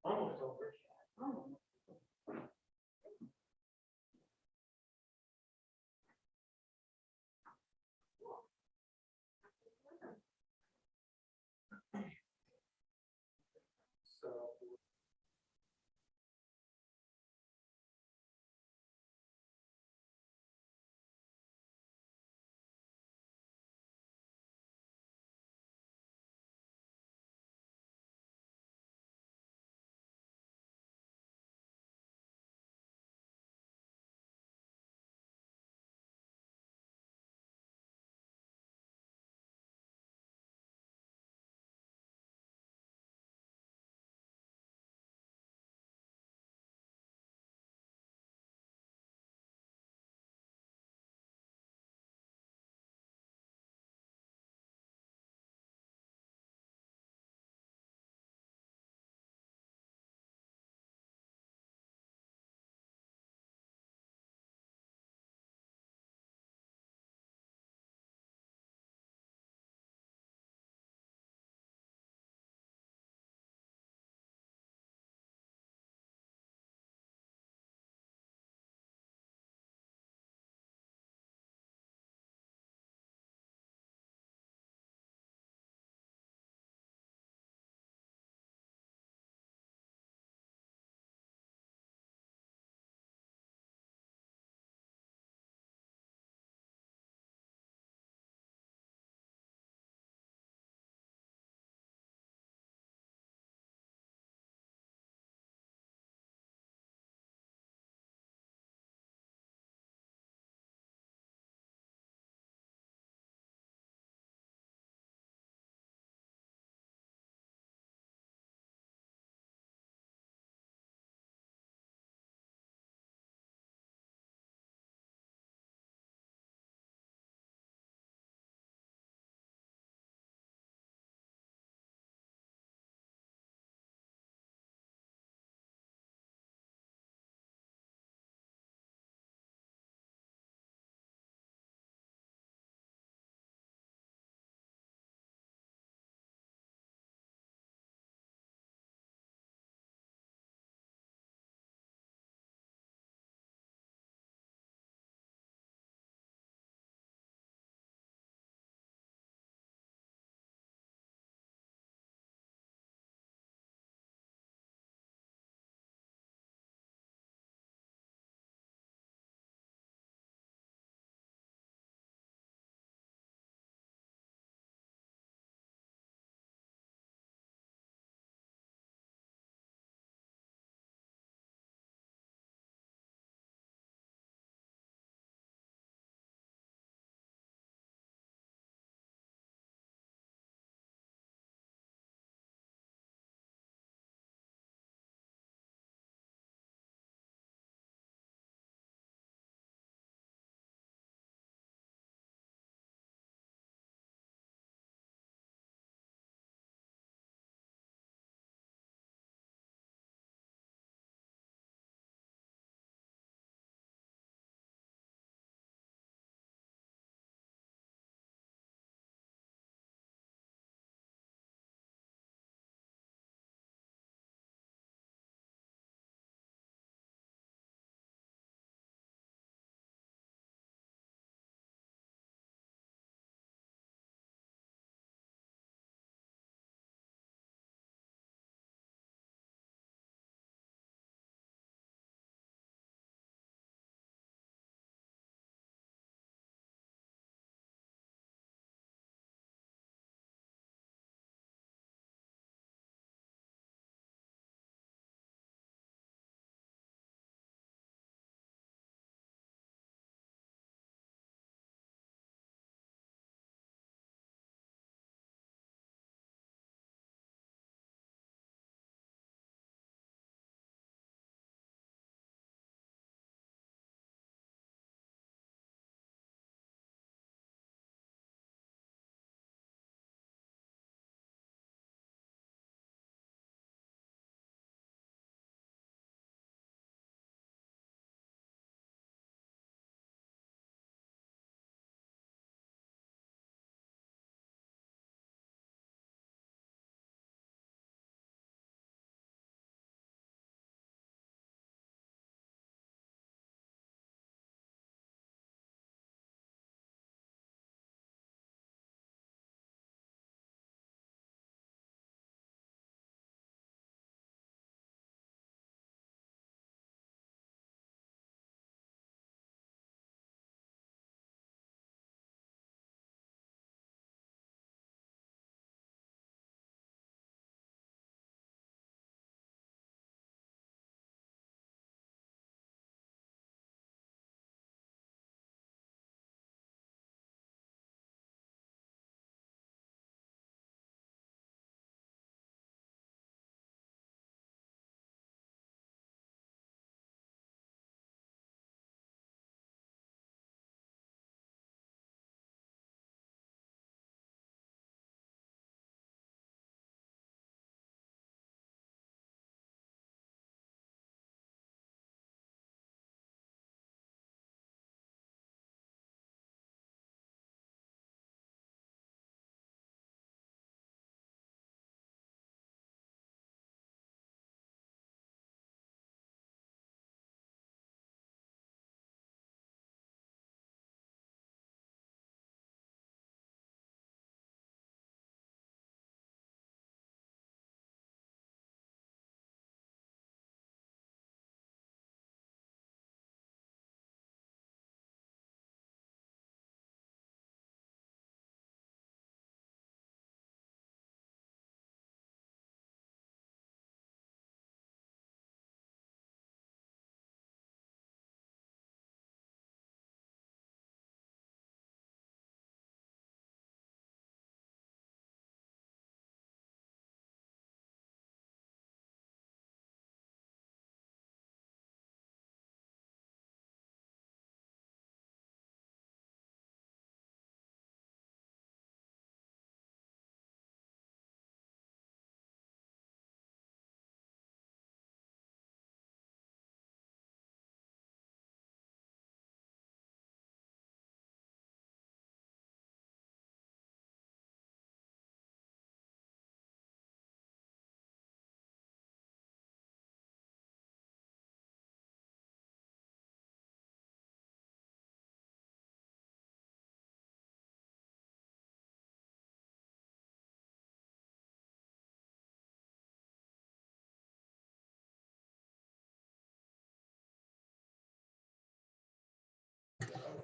Almost over. So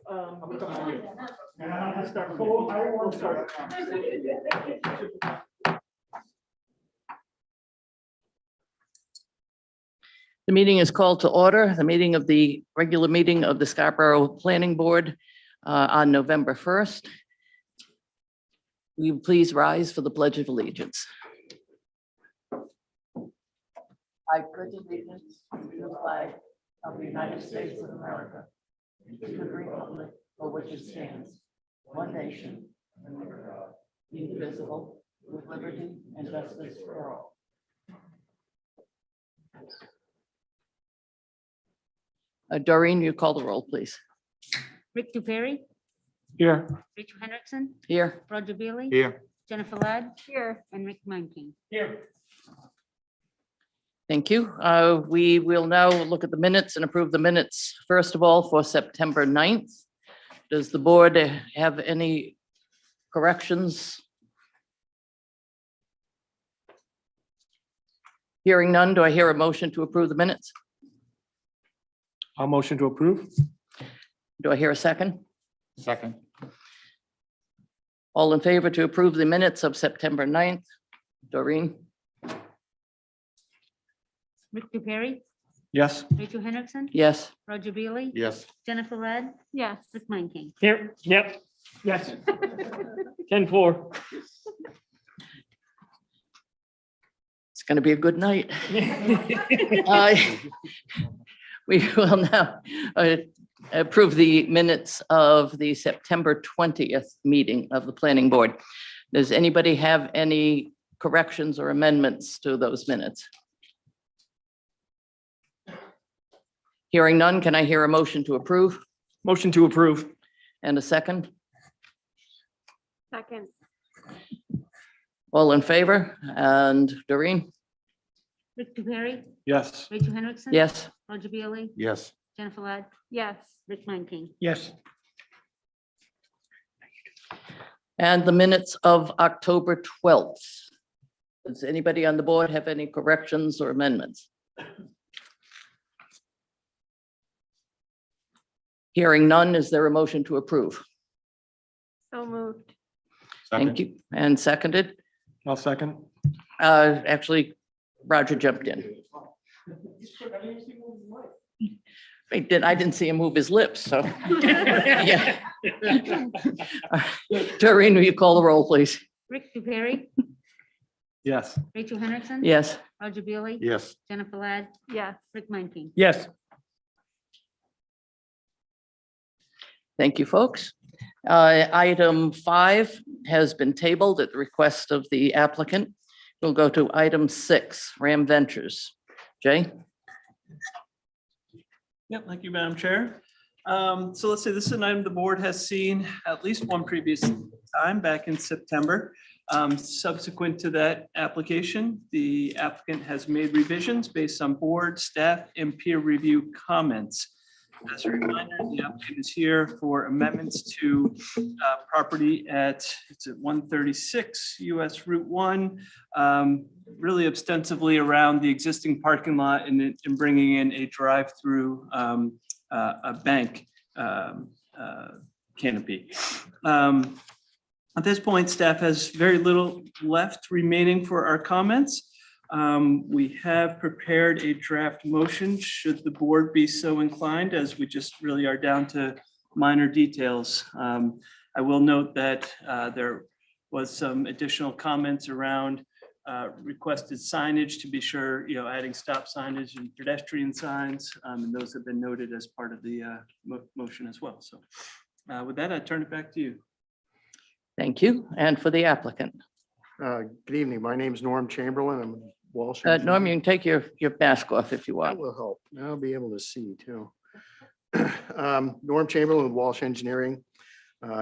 The meeting is called to order. The regular meeting of the Scarborough Planning Board on November 1st. Will you please rise for the Pledge of Allegiance? I pledge allegiance to the flag of the United States of America, to the republic for which it stands, one nation, under God, indivisible, with liberty and justice for all. Doreen, you call the roll, please. Rick Duperi, Here. Rachel Hendrickson, Here. Roger Bailey, Here. Jennifer Ladd, here, and Rick Manking. Here. Thank you. We will now look at the minutes and approve the minutes, first of all, for September 9th. Does the board have any corrections? Hearing none, do I hear a motion to approve the minutes? I'll motion to approve. Do I hear a second? Second. All in favor to approve the minutes of September 9th? Doreen? Rick Duperi, Yes. Rachel Hendrickson, Yes. Roger Bailey, Yes. Jennifer Ladd, yes, Rick Manking. Here. Yep. Yes. 10-4. It's going to be a good night. We will now approve the minutes of the September 20th meeting of the Planning Board. Does anybody have any corrections or amendments to those minutes? Hearing none, can I hear a motion to approve? Motion to approve. And a second? Second. All in favor? And Doreen? Rick Duperi, Yes. Rachel Hendrickson. Yes. Roger Bailey, Yes. Jennifer Ladd, yes, Rick Manking. Yes. And the minutes of October 12th. Does anybody on the board have any corrections or amendments? Hearing none, is there a motion to approve? So moved. Thank you. And seconded? I'll second. Actually, Roger jumped in. I didn't see him move his lips, so. Yeah. Doreen, will you call the roll, please? Rick Duperi, Yes. Rachel Hendrickson. Yes. Roger Bailey. Yes. Jennifer Ladd, yes, Rick Manking. Yes. Thank you, folks. Item 5 has been tabled at the request of the applicant. We'll go to item 6, Ram Ventures. Jay? Yep, thank you, Madam Chair. So let's say this is an item the board has seen at least one previous time back in September. Subsequent to that application, the applicant has made revisions based on board, staff, and peer review comments. As a reminder, the applicant is here for amendments to property it's at 136 US Route 1, really extensively around the existing parking lot and bringing in a drive-through a bank canopy. At this point, staff has very little left remaining for our comments. We have prepared a draft motion should the board be so inclined, as we just really are down to minor details. I will note that there was some additional comments around requested signage to be sure, adding stop signage and pedestrian signs, and those have been noted as part of the motion as well. So with that, I turn it back to you. Thank you. And for the applicant. Good evening. My name is Norm Chamberlain. I'm Walsh. Norm, you can take your mask off if you That want. will help. I'll be able to see too. Norm Chamberlain with Walsh Engineering,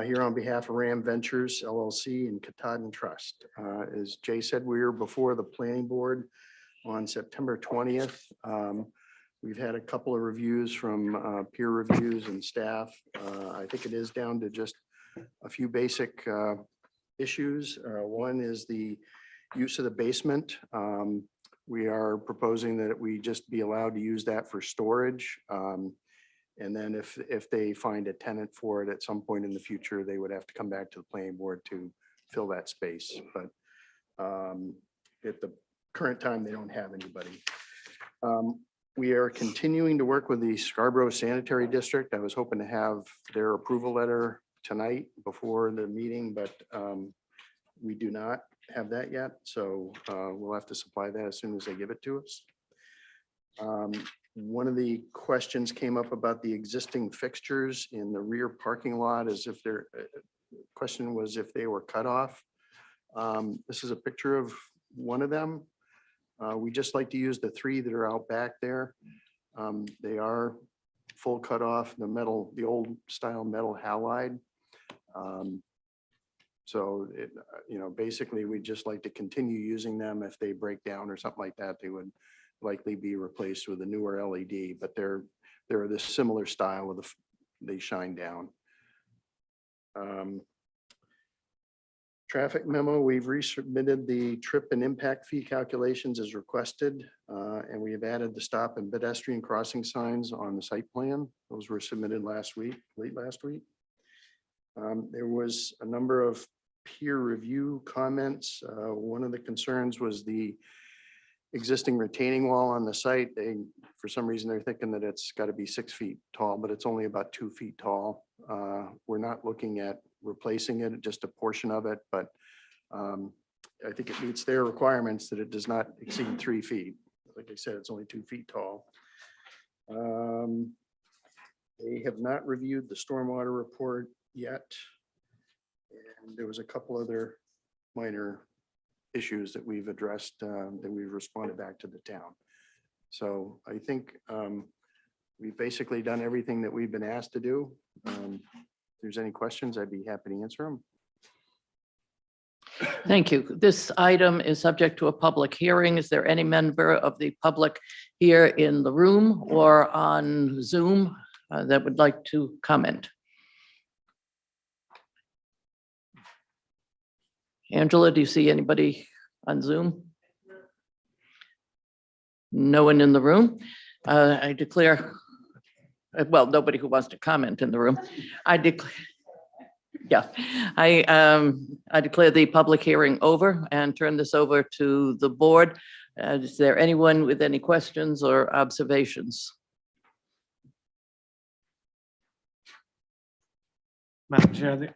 here on behalf of Ram Ventures LLC and Katahdin Trust. As Jay said, we were before the planning board on September 20th. We've had a couple of reviews from peer reviews and staff. I think it is down to just a few basic issues. One is the use of the basement. We are proposing that we just be allowed to use that for storage. And then if they find a tenant for it at some point in the future, they would have to come back to the planning board to fill that space. But at the current time, they don't have anybody. We are continuing to work with the Scarborough Sanitary District. I was hoping to have their approval letter tonight before the meeting, but we do not have that yet. So we'll have to supply that as soon as they give it to us. One of the questions came up about the existing fixtures in the rear parking lot, as if their question was if they were cut off. This is a picture of one of them. We just like to use the three that are out back there. They are full cut off, the metal, the old style metal halide. So it, basically we just like to continue using them. If they break down or something like that, they would likely be replaced with a newer LED, but they're this similar style of they shine down. Traffic memo, we've resubmitted the trip and impact fee calculations as requested, and we have added the stop and pedestrian crossing signs on the site plan. Those were submitted late last week. There was a number of peer review comments. One of the concerns was the existing retaining wall on the site. For some reason, they're thinking that it's got to be 6 feet tall, but it's only about 2 feet tall. We're not looking at replacing it, just a portion of it, but I think it meets their requirements that it does not exceed 3 feet. Like I said, it's only 2 feet tall. They have not reviewed the stormwater report yet. And there was a couple other minor issues that we've addressed, that we've responded back to the town. So I think we've basically done everything that we've been asked to do. If there's any questions, I'd be happy to answer them. Thank you. This item is subject to a public hearing. Is there any member of the public here in the room or on Zoom that would like to comment? Angela, do you see anybody on Zoom? No one in the room. I declare, well, nobody who wants to comment in the room. I declare the public hearing over and turn this over to the board. Is there anyone with any questions or observations? Madam Chair,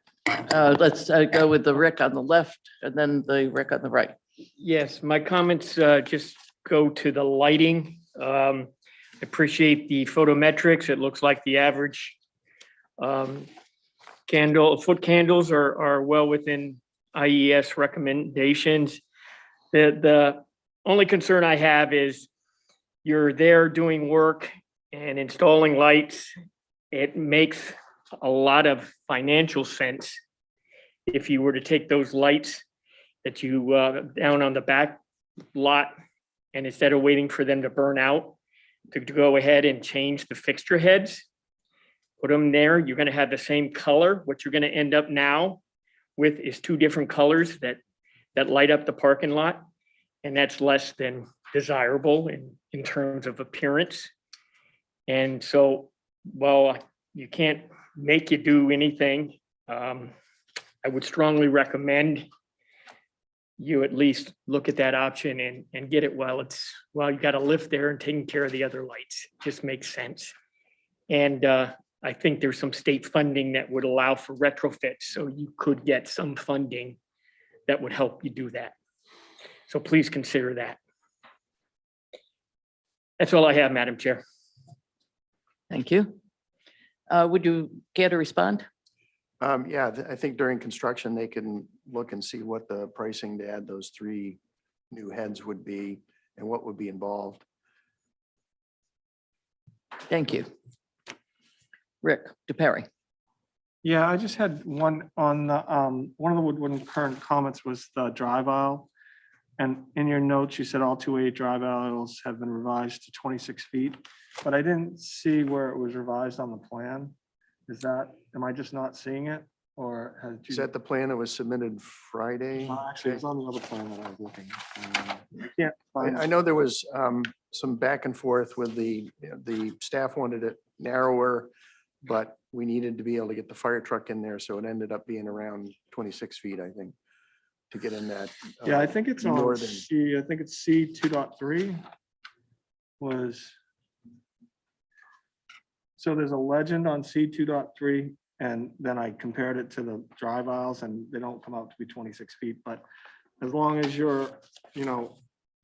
Let's go with the Rick on the left and then the Rick on the right. yes, my comments just go to the lighting. Appreciate the photometrics. It looks like the average foot candles are well within IES recommendations. The only concern I have is you're there doing work and installing lights. It makes a lot of financial sense if you were to take those lights that you down on the back lot, and instead of waiting for them to burn out, to go ahead and change the fixture heads, put them there. You're going to have the same color. What you're going to end up now with is 2 different colors that light up the parking lot, and that's less than desirable in terms of appearance. And so, while you can't make you do anything, I would strongly recommend you at least look at that option and get it while you got a lift there and taking care of the other lights. Just makes sense. And I think there's some state funding that would allow for retrofits, so you could get some funding that would help you do that. So please consider that. That's all I have, Madam Chair. Thank you. Would you care to respond? Yeah, I think during construction, they can look and see what the pricing to add those 3 new heads would be and what would be involved. Thank you. Rick DePerry. Yeah, I just had one on the, one of the Woodward current comments was the drive aisle. And in your notes, you said all 2A drive aisles have been revised to 26 feet, but I didn't see where it was revised on the plan. Is that, am I just not seeing it, or has? Is that the plan that was submitted Friday? Actually, it's on the other plan that I was looking. Yeah. I know there was some back and forth with the staff wanted it narrower, but we needed to be able to get the fire truck in there, so it ended up being around 26 feet, I think, to get in that. Yeah, I think it's on northern. C, I think it's C 2.3 was. So there's a legend on C 2.3, and then I compared it to the drive aisles, and they don't come out to be 26 feet, but as long as you're,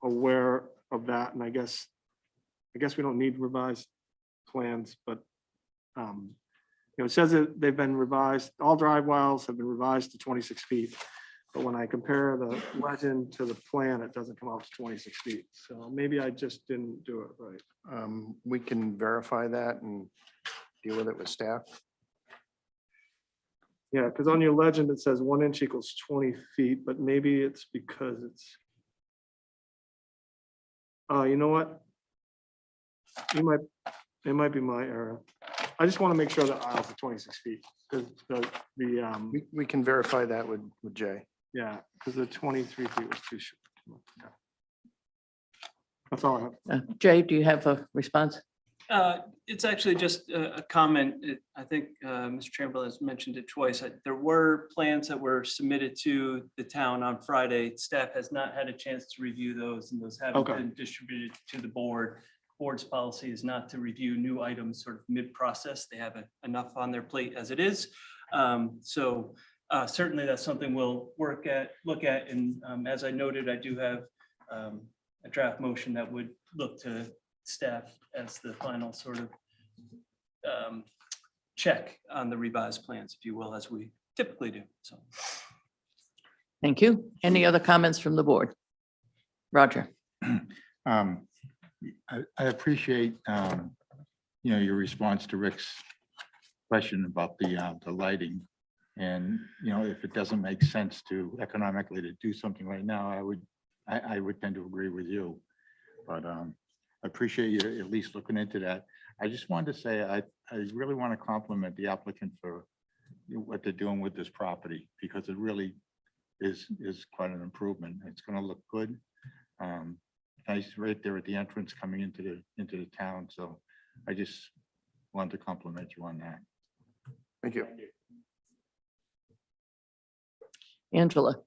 aware of that, and I guess we don't need revised plans, but it says that they've been revised, all drive aisles have been revised to 26 feet. But when I compare the legend to the plan, it doesn't come out to 26 feet. So maybe I just didn't do it right. We can verify that and deal with it with staff. Yeah, because on your legend, it says 1 inch equals 20 feet, but maybe it's because it's. You know what? It might be my error. I just want to make sure the aisles are 26 feet. Because We can verify that with Jay. yeah, because the 23 feet was too short. Okay. That's all I have. Jay, do you have a response? It's actually just a comment. I think Mr. Chamberlain has mentioned it twice. There were plans that were submitted to the town on Friday. Staff has not had a chance to review those, and those haven't Okay. been distributed to the board. Board's policy is not to review new items sort of mid-process. They have enough on their plate as it is. So certainly that's something we'll look at. And as I noted, I do have a draft motion that would look to staff as the final sort of check on the revised plans, if you will, as we typically do. So. Thank you. Any other comments from the board? Roger. I appreciate, your response to Rick's question about the lighting. And, if it doesn't make sense to economically to do something right now, I would tend to agree with you. But I appreciate you at least looking into that. I just wanted to say, I really want to compliment the applicant for what they're doing with this property, because it really is quite an improvement. It's going to look good. Nice right there at the entrance coming into the town. So I just wanted to compliment you on that. Thank you. Angela.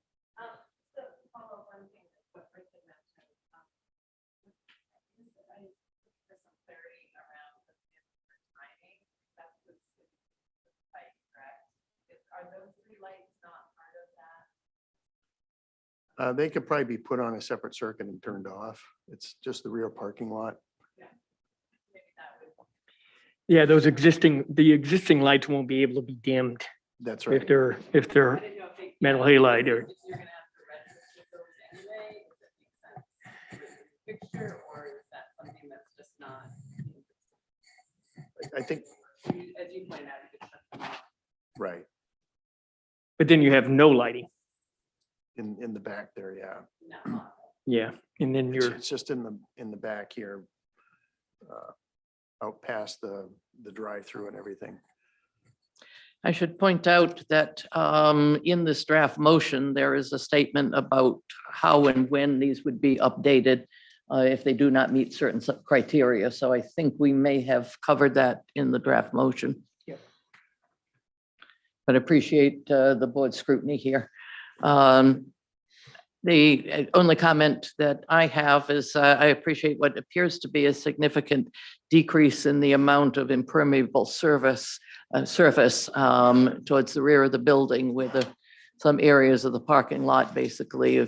They could probably be put on a separate circuit and turned off. It's just the rear parking lot. Yeah, the existing lights won't be able to be dimmed That's right. if they're metal halide or. Fixture, or is that something that's just not? I think, As you point out, you could shut them off. right, But then you have no lighting. in the back there, yeah. No. Yeah, and then It's just in the back here. Out past the drive-through and everything. I should point out that in this draft motion, there is a statement about how and when these would be updated if they do not meet certain criteria. So I think we may have covered that in the draft motion. Yep. But appreciate the board scrutiny here. The only comment that I have is I appreciate what appears to be a significant decrease in the amount of impermeable surface towards the rear of the building, where some areas of the parking lot basically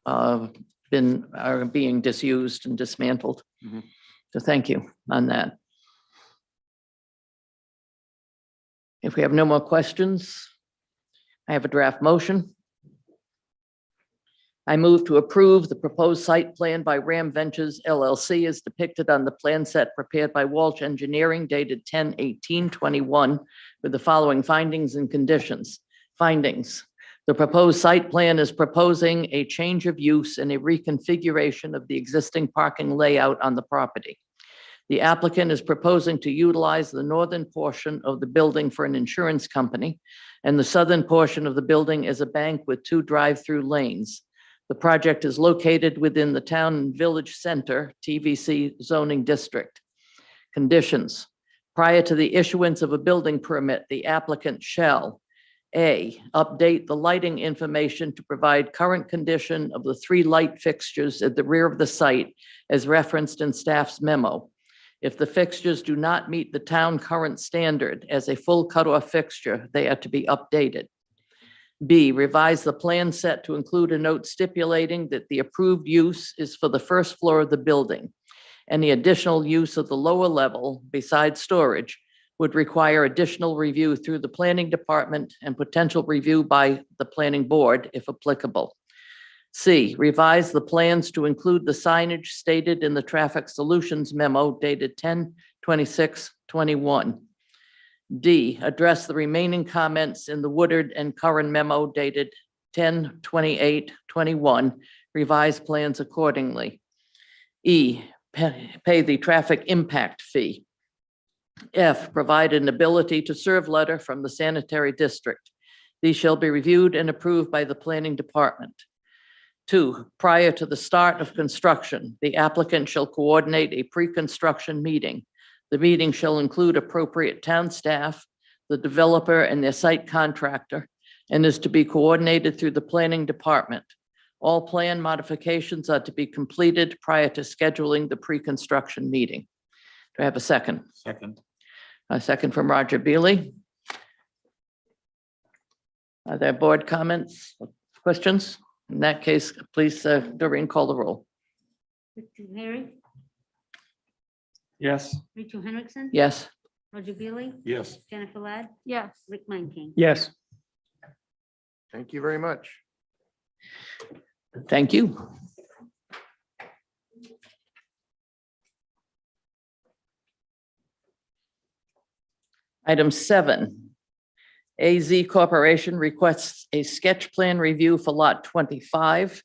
are being disused and dismantled. Mhm. So thank you on that. If we have no more questions, I have a draft motion. I move to approve the proposed site plan by Ram Ventures LLC as depicted on the plan set prepared by Walsh Engineering dated 10/18/21 with the following findings and conditions. Findings. The proposed site plan is proposing a change of use and a reconfiguration of the existing parking layout on the property. The applicant is proposing to utilize the northern portion of the building for an insurance company and the southern portion of the building as a bank with 2 drive-through lanes. The project is located within the Town and Village Center, TVC zoning district. Conditions. Prior to the issuance of a building permit, the applicant shall A, update the lighting information to provide current condition of the 3 light fixtures at the rear of the site as referenced in staff's memo. If the fixtures do not meet the town current standard as a full cutoff fixture, they are to be updated. B, revise the plan set to include a note stipulating that the approved use is for the first floor of the building. Any additional use of the lower level besides storage would require additional review through the planning department and potential review by the planning board if applicable. C, revise the plans to include the signage stated in the traffic solutions memo dated 10/26/21. D, address the remaining comments in the Woodard and Curran memo dated 10/28/21, revise plans accordingly. E, pay the traffic impact fee. F, provide an ability to serve letter from the sanitary district. These shall be reviewed and approved by the planning department. 2, prior to the start of construction, the applicant shall coordinate a pre-construction meeting. The meeting shall include appropriate town staff, the developer and their site contractor, and is to be coordinated through the planning department. All plan modifications are to be completed prior to scheduling the pre-construction meeting. Do I have a second? Second. A second from Roger Beely. Are there board comments, questions? In that case, please, Doreen, call the roll. Rick Perry, Yes. Rachel Henriksen. Yes. Roger Beely, Yes. Jennifer Ladd, Yes. Rick Manking. Yes. Thank you very much. Thank you. Item 7, AZ Corporation requests a sketch plan review for Lot 25,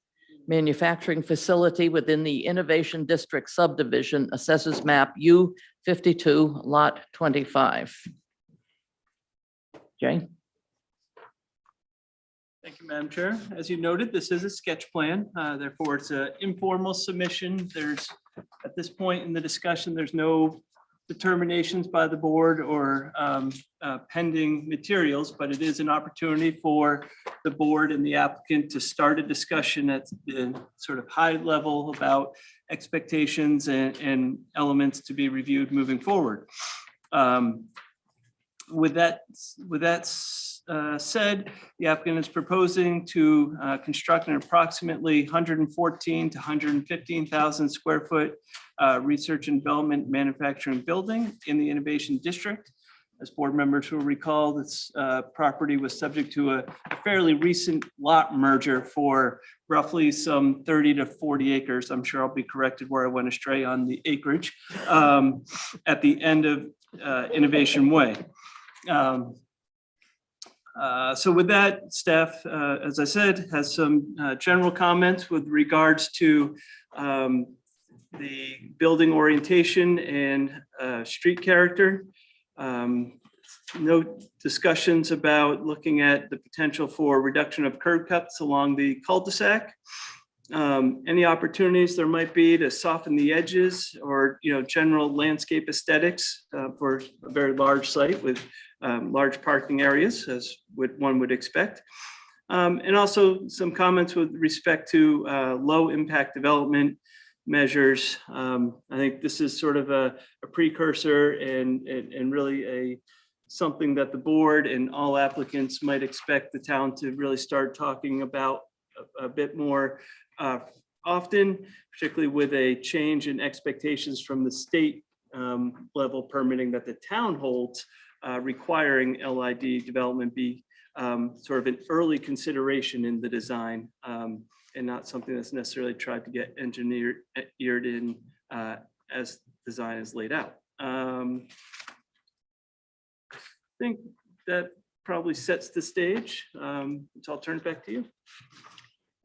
manufacturing facility within the Innovation District subdivision, assessors map U52, Lot 25. Jay? Thank you, Madam Chair. As you noted, this is a sketch plan. Therefore, it's an informal submission. There's, at this point in the discussion, there's no determinations by the board or pending materials, but it is an opportunity for the board and the applicant to start a discussion at the sort of high level about expectations and elements to be reviewed moving forward. With that said, the applicant is proposing to construct an approximately 114 to 115,000 square foot research and development manufacturing building in the Innovation District. As board members will recall, this property was subject to a fairly recent lot merger for roughly some 30 to 40 acres. I'm sure I'll be corrected where I went astray on the acreage at the end of Innovation Way. So with that, staff, as I said, has some general comments with regards to the building orientation and street character. No discussions about looking at the potential for reduction of curb cuts along the cul-de-sac. Any opportunities there might be to soften the edges or, general landscape aesthetics for a very large site with large parking areas, as one would expect. And also some comments with respect to low impact development measures. I think this is sort of a precursor and really something that the board and all applicants might expect the town to really start talking about a bit more often, particularly with a change in expectations from the state level permitting that the town holds, requiring LID development be sort of an early consideration in the design and not something that's necessarily tried to get engineered in as design is laid out. I think that probably sets the stage. So I'll turn it back to you.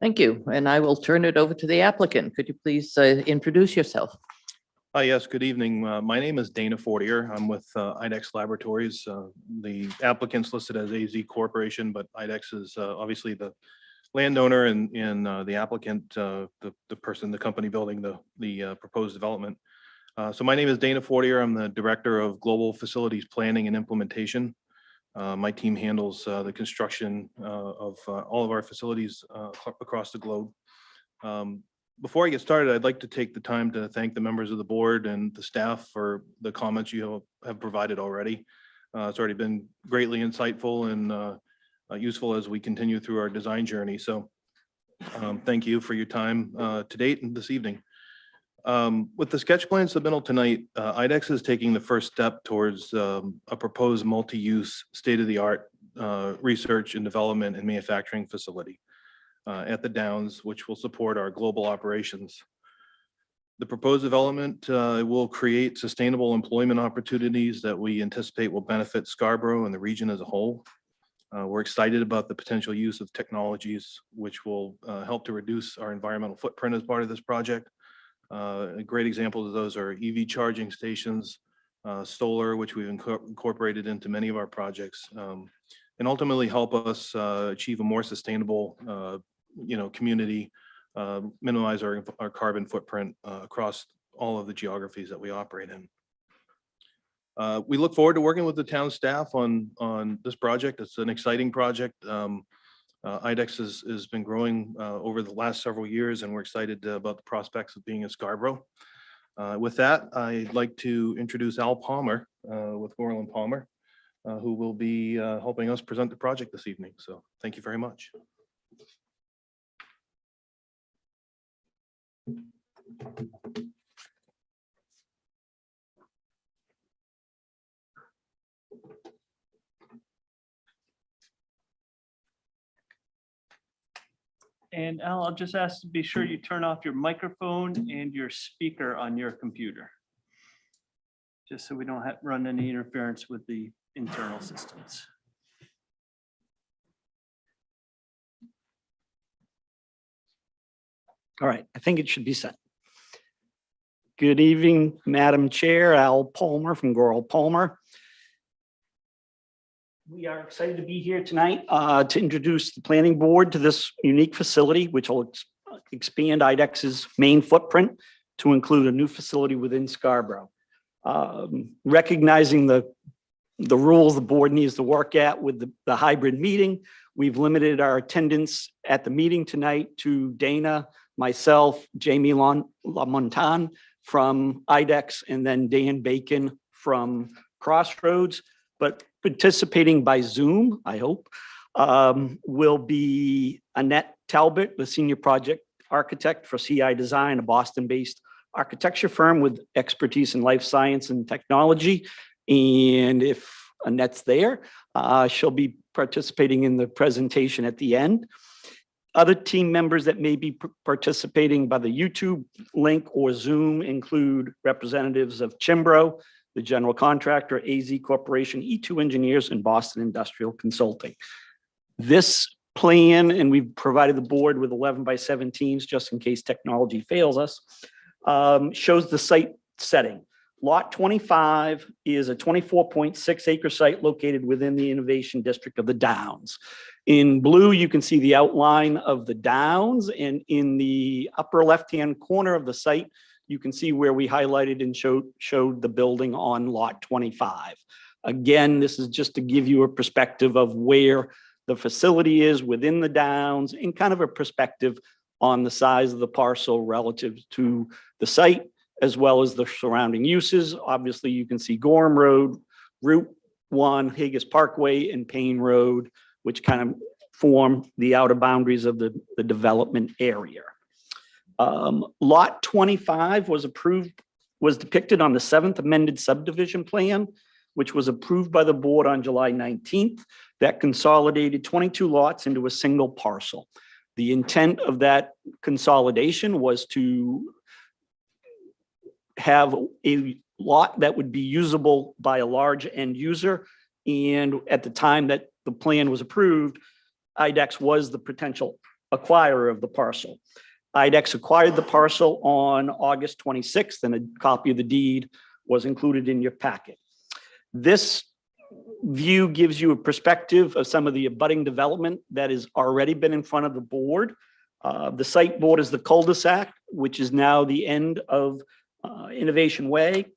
Thank you. And I will turn it over to the applicant. Could you please introduce yourself? Yes, good evening. My name is Dana Fortier. I'm with IDEX Laboratories. The applicant's listed as AZ Corporation, but IDEX is obviously the landowner and the applicant, the person, the company building the proposed development. So my name is Dana Fortier. I'm the Director of Global Facilities Planning and Implementation. My team handles the construction of all of our facilities across the globe. Before I get started, I'd like to take the time to thank the members of the board and the staff for the comments you have provided already. It's already been greatly insightful and useful as we continue through our design journey. So thank you for your time to date and this evening. With the sketch plan submittal tonight, IDEX is taking the first step towards a proposed multi-use state-of-the-art research and development and manufacturing facility at the Downs, which will support our global operations. The proposed development will create sustainable employment opportunities that we anticipate will benefit Scarborough and the region as a whole. We're excited about the potential use of technologies which will help to reduce our environmental footprint as part of this project. A great example of those are EV charging stations, solar, which we've incorporated into many of our projects, and ultimately help us achieve a more sustainable, community, minimize our carbon footprint across all of the geographies that we operate in. We look forward to working with the town staff on this project. It's an exciting project. IDEX has been growing over the last several years, and we're excited about the prospects of being in Scarborough. With that, I'd like to introduce Al Palmer with Gorham Palmer, who will be helping us present the project this evening. So thank you very much. And Al, I'll just ask to be sure you turn off your microphone and your speaker on your computer, just so we don't run any interference with the internal systems. All right, I think it should be set. Good evening, Madam Chair, Al Palmer from Gorham Palmer. We are excited to be here tonight to introduce the planning board to this unique facility, which will expand IDEX's main footprint to include a new facility within Scarborough. Recognizing the rules the board needs to work at with the hybrid meeting, we've limited our attendance at the meeting tonight to Dana, myself, Jamie Lamontan from IDEX, and then Dan Bacon from Crossroads. But participating by Zoom, I hope, will be Annette Talbot, the senior project architect for CI Design, a Boston-based architecture firm with expertise in life science and technology. And if Annette's there, she'll be participating in the presentation at the end. Other team members that may be participating by the YouTube link or Zoom include representatives of Chimbro, the general contractor, AZ Corporation, E2 Engineers, and Boston Industrial Consulting. This plan, and we've provided the board with 11 by 17s just in case technology fails us, shows the site setting. Lot 25 is a 24.6 acre site located within the Innovation District of the Downs. In blue, you can see the outline of the Downs, and in the upper left-hand corner of the site, you can see where we highlighted and showed the building on lot 25. Again, this is just to give you a perspective of where the facility is within the Downs and kind of a perspective on the size of the parcel relative to the site, as well as the surrounding uses. Obviously, you can see Gorham Road, Route 1, Haggis Parkway, and Payne Road, which kind of form the outer boundaries of the development area. Lot 25 was depicted on the 7th amended subdivision plan, which was approved by the board on July 19th, that consolidated 22 lots into a single parcel. The intent of that consolidation was to have a lot that would be usable by a large end user. And at the time that the plan was approved, IDEX was the potential acquirer of the parcel. IDEX acquired the parcel on August 26th, and a copy of the deed was included in your packet. This view gives you a perspective of some of the abutting development that has already been in front of the board. The site board is the cul-de-sac, which is now the end of Innovation Way.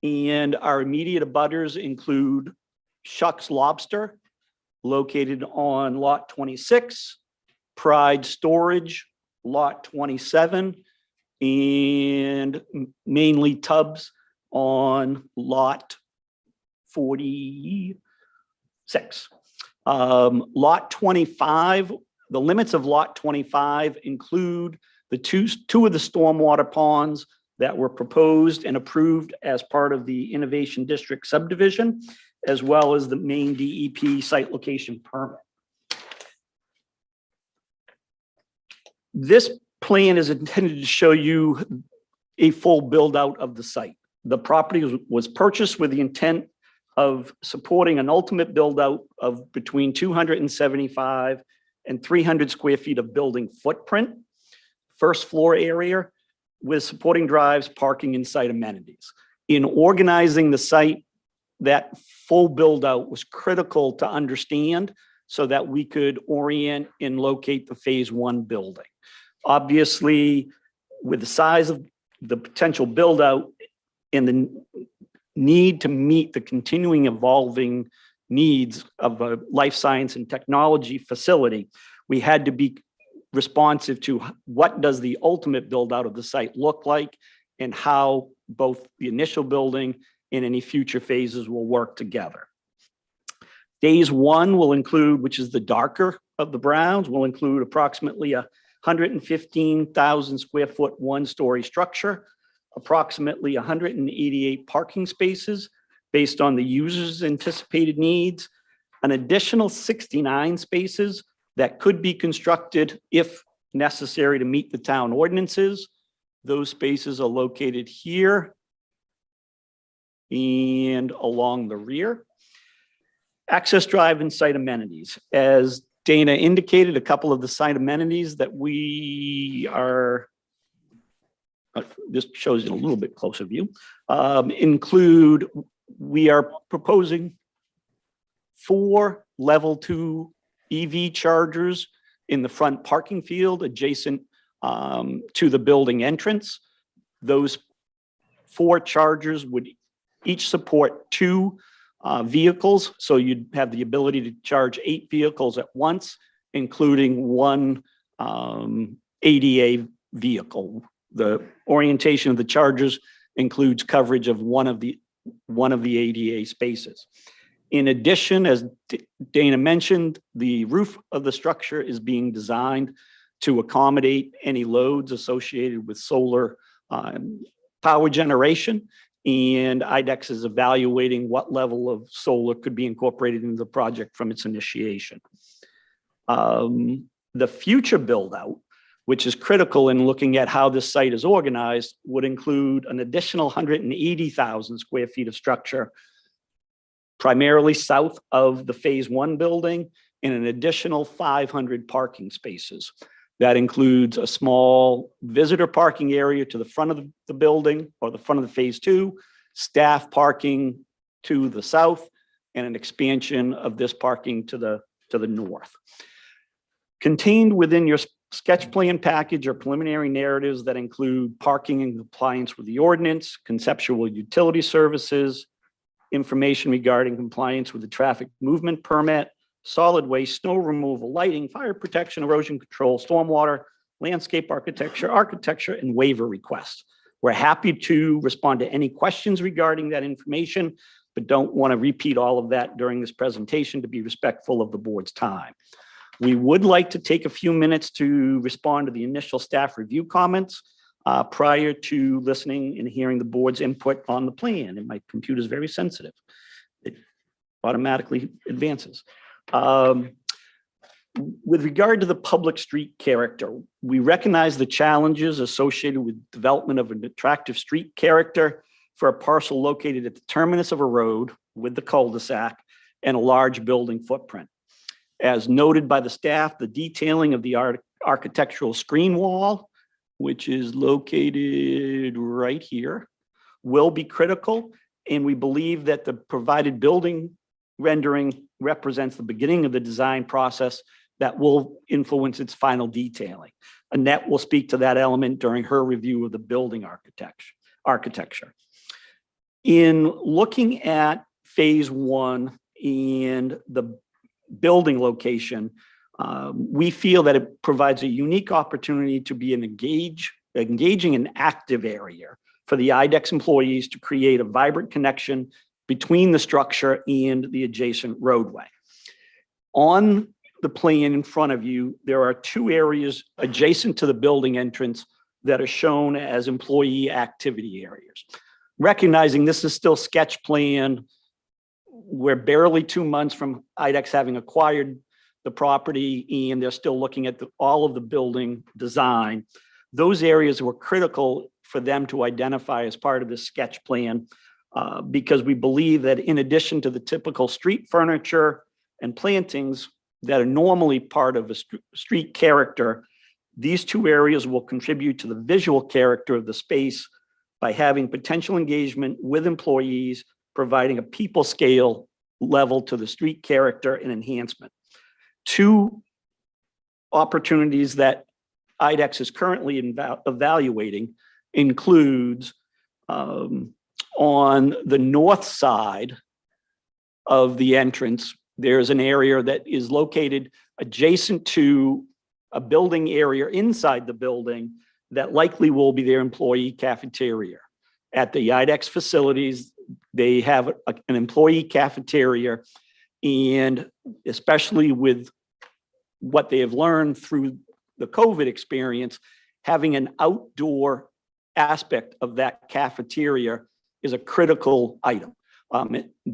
And our immediate abutters include Shucks Lobster, located on Lot 26, Pride Storage, Lot 27, and mainly Tubbs on Lot 46. Lot 25, the limits of Lot 25 include the two of the stormwater ponds that were proposed and approved as part of the Innovation District subdivision, as well as the main DEP site location permit. This plan is intended to show you a full build out of the site. The property was purchased with the intent of supporting an ultimate build out of between 275 and 300 square feet of building footprint, first floor area with supporting drives, parking, and site amenities. In organizing the site, that full build out was critical to understand so that we could orient and locate the phase one building. Obviously, with the size of the potential build out and the need to meet the continuing evolving needs of a life science and technology facility, we had to be responsive to what does the ultimate build out of the site look like and how both the initial building and any future phases will work together. Phase one will include, which is the darker of the browns, will include approximately 115,000 square foot one-story structure, approximately 188 parking spaces based on the user's anticipated needs, an additional 69 spaces that could be constructed if necessary to meet the town ordinances. Those spaces are located here and along the rear. Access drive and site amenities. As Dana indicated, a couple of the site amenities that we are, this shows you a little bit closer view, include, we are proposing 4 level 2 EV chargers in the front parking field adjacent to the building entrance. Those 4 chargers would each support 2 vehicles. So you'd have the ability to charge 8 vehicles at once, including 1 ADA vehicle. The orientation of the chargers includes coverage of one of the ADA spaces. In addition, as Dana mentioned, the roof of the structure is being designed to accommodate any loads associated with solar power generation. And IDEX is evaluating what level of solar could be incorporated into the project from its initiation. The future build out, which is critical in looking at how this site is organized, would include an additional 180,000 square feet of structure, primarily south of the phase 1 building, and an additional 500 parking spaces. That includes a small visitor parking area to the front of the building or the front of the phase 2, staff parking to the south, and an expansion of this parking to the north. Contained within your sketch plan package are preliminary narratives that include parking in compliance with the ordinance, conceptual utility services, information regarding compliance with the traffic movement permit, solid waste, snow removal, lighting, fire protection, erosion control, stormwater, landscape architecture, and waiver requests. We're happy to respond to any questions regarding that information, but don't want to repeat all of that during this presentation to be respectful of the board's time. We would like to take a few minutes to respond to the initial staff review comments prior to listening and hearing the board's input on the plan. And my computer is very sensitive. It automatically advances. With regard to the public street character, we recognize the challenges associated with development of an attractive street character for a parcel located at the terminus of a road with the cul-de-sac and a large building footprint. As noted by the staff, the detailing of the architectural screen wall, which is located right here, will be critical. And we believe that the provided building rendering represents the beginning of the design process that will influence its final detailing. Annette will speak to that element during her review of the building architecture. architecture. In looking at phase one and the building location, we feel that it provides a unique opportunity to be an engaging and active area for the IDEX employees to create a vibrant connection between the structure and the adjacent roadway. On the plan in front of you, there are two areas adjacent to the building entrance that are shown as employee activity areas. Recognizing this is still sketch plan, we're barely 2 months from IDEX having acquired the property, and they're still looking at all of the building design. Those areas were critical for them to identify as part of the sketch plan because we believe that in addition to the typical street furniture and plantings that are normally part of a street character, these two areas will contribute to the visual character of the space by having potential engagement with employees, providing a people scale level to the street character and enhancement. Two opportunities that IDEX is currently evaluating includes on the north side of the entrance, there's an area that is located adjacent to a building area inside the building that likely will be their employee cafeteria. At the IDEX facilities, they have an employee cafeteria, and especially with what they have learned through the COVID experience, having an outdoor aspect of that cafeteria is a critical item.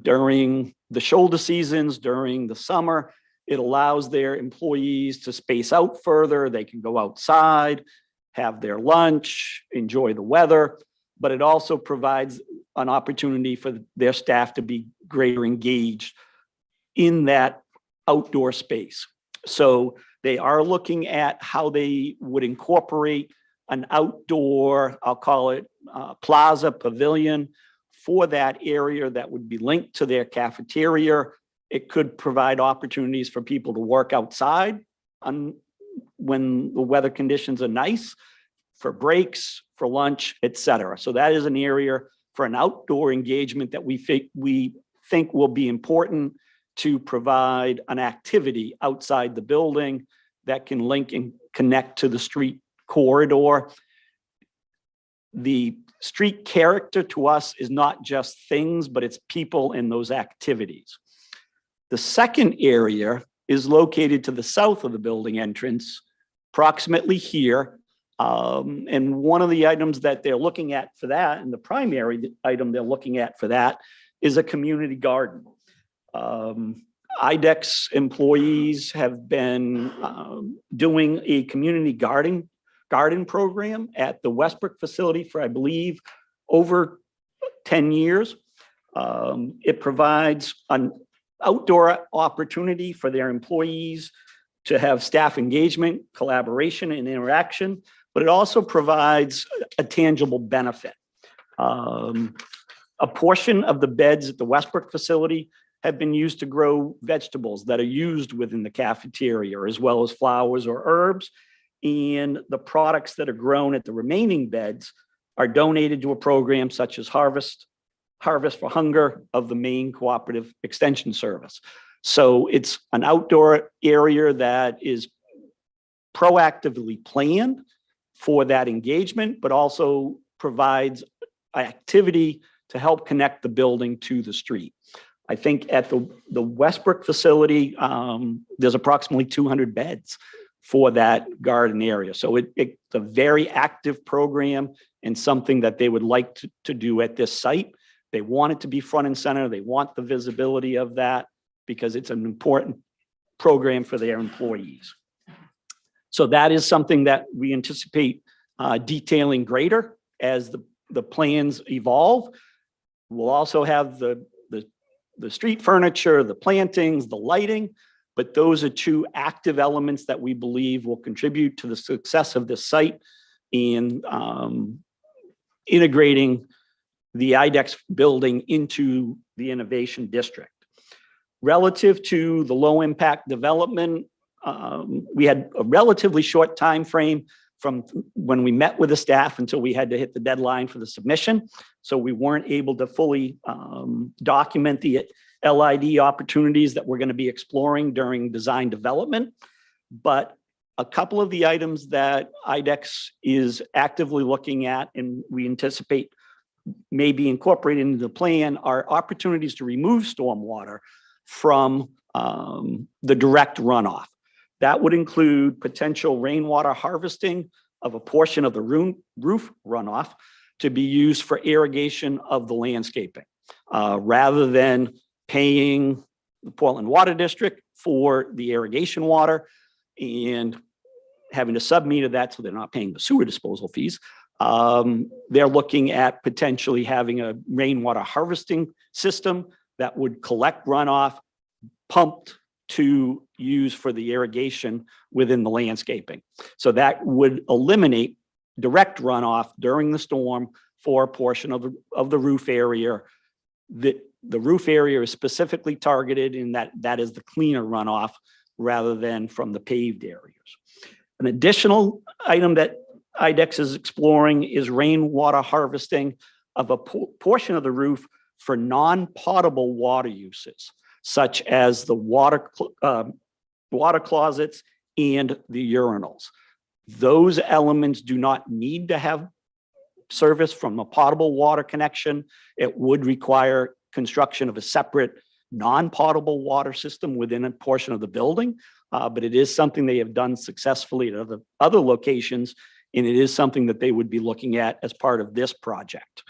During the shoulder seasons, during the summer, it allows their employees to space out further. They can go outside, have their lunch, enjoy the weather, but it also provides an opportunity for their staff to be greater engaged in that outdoor space. So they are looking at how they would incorporate an outdoor, I'll call it plaza pavilion for that area that would be linked to their cafeteria. It could provide opportunities for people to work outside when the weather conditions are nice, for breaks, for lunch, et cetera. So that is an area for an outdoor engagement that we think will be important to provide an activity outside the building that can link and connect to the street corridor. The street character to us is not just things, but it's people in those activities. The second area is located to the south of the building entrance, approximately here. And one of the items that they're looking at for that, and the primary item they're looking at for that, is a community garden. IDEX employees have been doing a community garden program at the Westbrook facility for, I believe, over 10 years. It provides an outdoor opportunity for their employees to have staff engagement, collaboration, and interaction, but it also provides a tangible benefit. A portion of the beds at the Westbrook facility have been used to grow vegetables that are used within the cafeteria, as well as flowers or herbs. And the products that are grown at the remaining beds are donated to a program such as Harvest for Hunger of the Maine Cooperative Extension Service. So it's an outdoor area that is proactively planned for that engagement, but also provides activity to help connect the building to the street. I think at the Westbrook facility, there's approximately 200 beds for that garden area. So it's a very active program and something that they would like to do at this site. They want it to be front and center. They want the visibility of that because it's an important program for their employees. So that is something that we anticipate detailing greater as the plans evolve. We'll also have the street furniture, the plantings, the lighting, but those are two active elements that we believe will contribute to the success of this site in integrating the IDEX building into the innovation district. Relative to the low impact development, we had a relatively short time frame from when we met with the staff until we had to hit the deadline for the submission. So we weren't able to fully document the LID opportunities that we're going to be exploring during design development. But a couple of the items that IDEX is actively looking at and we anticipate may be incorporated into the plan are opportunities to remove stormwater from the direct runoff. That would include potential rainwater harvesting of a portion of the roof runoff to be used for irrigation of the landscaping, rather than paying the Portland Water District for the irrigation water and having to sub-meter that so they're not paying the sewer disposal fees. They're looking at potentially having a rainwater harvesting system that would collect runoff pumped to use for the irrigation within the landscaping. So that would eliminate direct runoff during the storm for a portion of the roof area. The roof area is specifically targeted in that is the cleaner runoff rather than from the paved areas. An additional item that IDEX is exploring is rainwater harvesting of a portion of the roof for non-potable water uses, such as the water closets and the urinals. Those elements do not need to have service from a potable water connection. It would require construction of a separate non-potable water system within a portion of the building, but it is something they have done successfully at other locations, and it is something that they would be looking at as part of this project.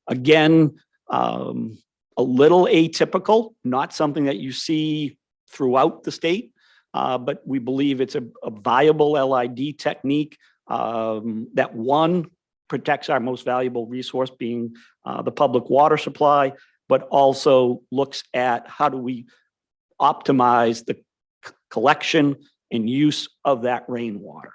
Again, a little atypical, not something that you see throughout the state, but we believe it's a viable LID technique that one, protects our most valuable resource being the public water supply, but also looks at how do we optimize the collection and use of that rainwater.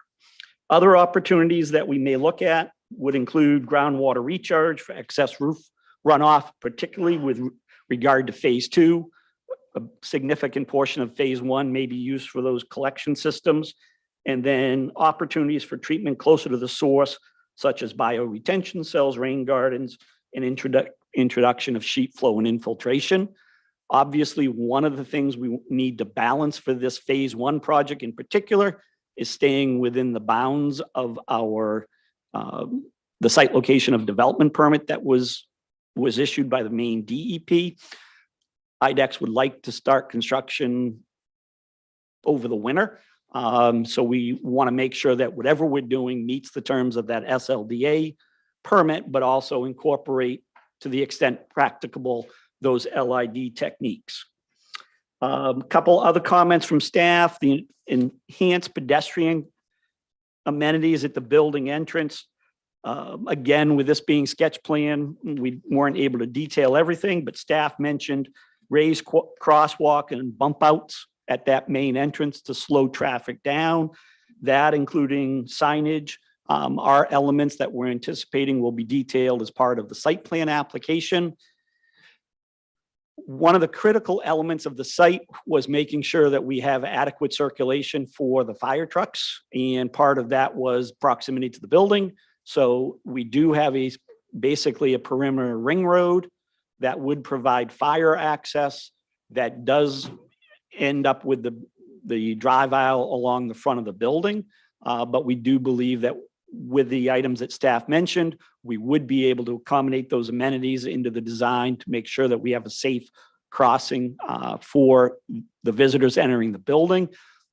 Other opportunities that we may look at would include groundwater recharge for excess roof runoff, particularly with regard to phase 2. A significant portion of phase 1 may be used for those collection systems. And then opportunities for treatment closer to the source, such as bioretention cells, rain gardens, and introduction of sheet flow and infiltration. Obviously, one of the things we need to balance for this phase 1 project in particular is staying within the bounds of our the site location of development permit that was issued by the Maine DEP. IDEX would like to start construction over the winter. So we want to make sure that whatever we're doing meets the terms of that SLDA permit, but also incorporate to the extent practicable those LID techniques. A couple other comments from staff: the enhanced pedestrian amenities at the building entrance. Again, with this being sketch plan, we weren't able to detail everything, but staff mentioned raised crosswalk and bump outs at that main entrance to slow traffic down. That, including signage, are elements that we're anticipating will be detailed as part of the site plan application. One of the critical elements of the site was making sure that we have adequate circulation for the fire trucks, and part of that was proximity to the building. So we do have basically a perimeter ring road that would provide fire access that does end up with the drive aisle along the front of the building. But we do believe that with the items that staff mentioned, we would be able to accommodate those amenities into the design to make sure that we have a safe crossing for the visitors entering the building.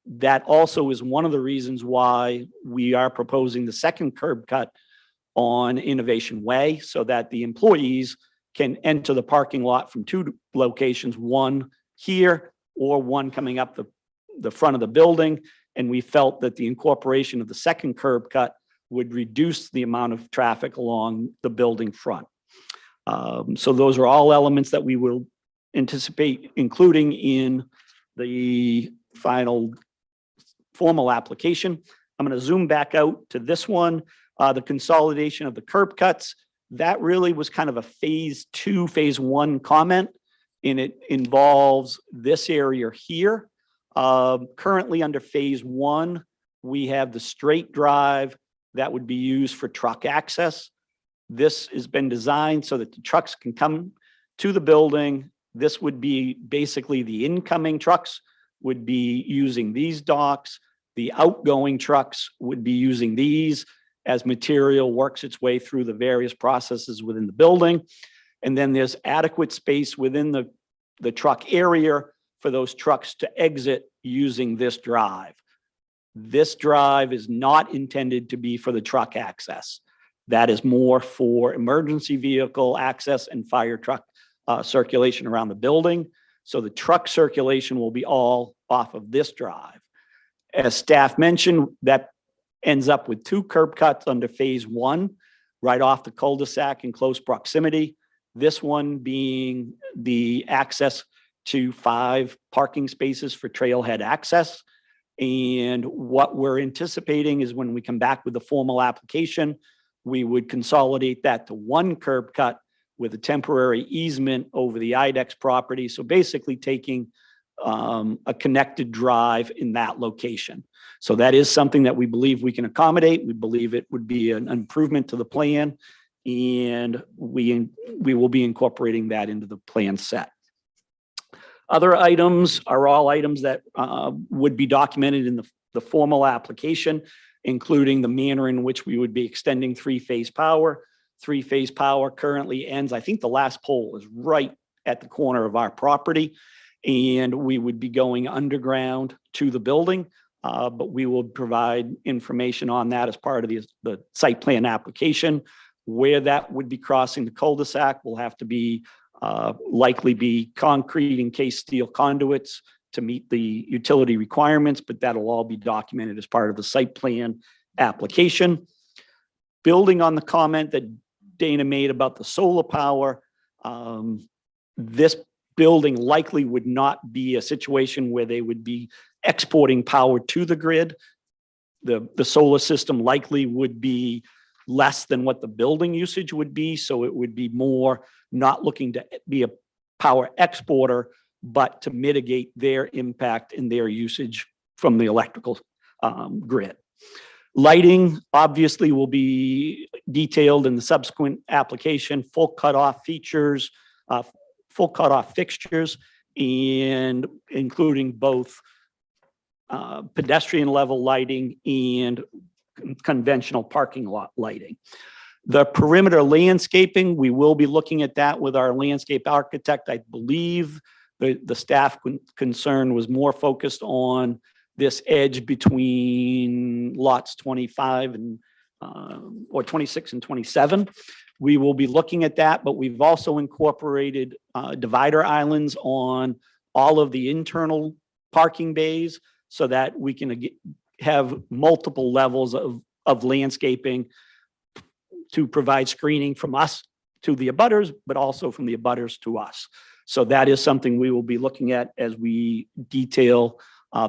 That also is one of the reasons why we are proposing the second curb cut on Innovation Way, so that the employees can enter the parking lot from 2 locations, one here or one coming up the front of the building. And we felt that the incorporation of the second curb cut would reduce the amount of traffic along the building front. So those are all elements that we will anticipate including in the final formal application. I'm going to zoom back out to this one, the consolidation of the curb cuts. That really was kind of a phase 2, phase 1 comment, and it involves this area here. Currently under phase 1, we have the straight drive that would be used for truck access. This has been designed so that the trucks can come to the building. This would be basically the incoming trucks would be using these docks. The outgoing trucks would be using these as material works its way through the various processes within the building. And then there's adequate space within the truck area for those trucks to exit using this drive. This drive is not intended to be for the truck access. That is more for emergency vehicle access and fire truck circulation around the building. So the truck circulation will be all off of this drive. As staff mentioned, that ends up with 2 curb cuts under phase 1, right off the cul-de-sac in close proximity. This one being the access to 5 parking spaces for trailhead access. And what we're anticipating is when we come back with the formal application, we would consolidate that to 1 curb cut with a temporary easement over the IDEX property. So basically taking a connected drive in that location. So that is something that we believe we can accommodate. We believe it would be an improvement to the plan, and we will be incorporating that into the plan set. Other items are all items that would be documented in the formal application, including the manner in which we would be extending 3-phase power. 3-phase power currently ends, I think the last pole is right at the corner of our property, and we would be going underground to the building, but we will provide information on that as part of the site plan application. Where that would be crossing the cul-de-sac will have to be likely be concrete encased steel conduits to meet the utility requirements, but that'll all be documented as part of the site plan application. Building on the comment that Dana made about the solar power, this building likely would not be a situation where they would be exporting power to the grid. The solar system likely would be less than what the building usage would be. So it would be more not looking to be a power exporter, but to mitigate their impact and their usage from the electrical grid. Lighting obviously will be detailed in the subsequent application, full cutoff features, full cutoff fixtures, and including both pedestrian level lighting and conventional parking lot lighting. The perimeter landscaping, we will be looking at that with our landscape architect. I believe the staff concern was more focused on this edge between lots 25 and or 26 and 27. We will be looking at that, but we've also incorporated divider islands on all of the internal parking bays so that we can have multiple levels of landscaping to provide screening from us to the abutters, but also from the abutters to us. So that is something we will be looking at as we detail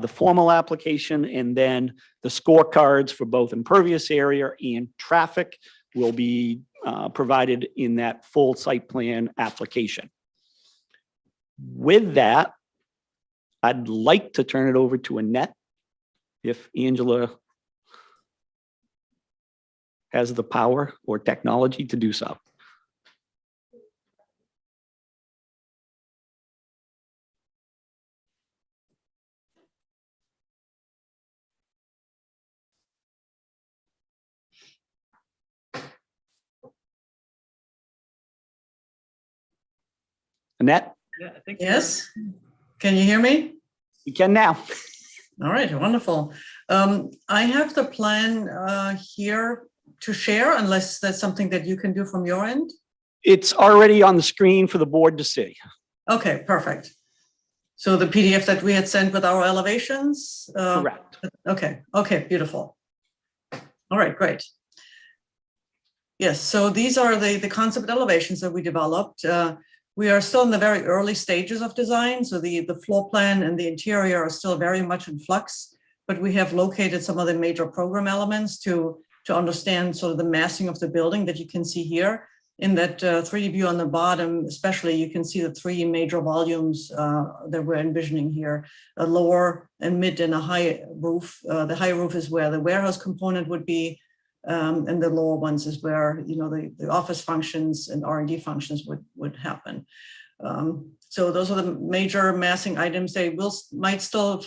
the formal application, and then the scorecards for both impervious area and traffic will be provided in that full site plan application. With that, I'd like to turn it over to Annette, if Angela has the power or technology to do so. Annette? Yeah, I think. Yes, can you hear me? We can now. All right, wonderful. I have the plan here to share, unless that's something that you can do from your end. It's already on the screen for the board to see. Okay, perfect. So the PDF that we had sent with our elevations? Correct. Okay, beautiful. All right, great. Yes, so these are the concept elevations that we developed. We are still in the very early stages of design, so the floor plan and the interior are still very much in flux, but we have located some of the major program elements to understand sort of the massing of the building that you can see here. In that 3D view on the bottom, especially, you can see the 3 major volumes that we're envisioning here: a lower and mid and a high roof. The high roof is where the warehouse component would be. And the lower ones is where, you know, the office functions and R&D functions would happen. So those are the major massing items. They might still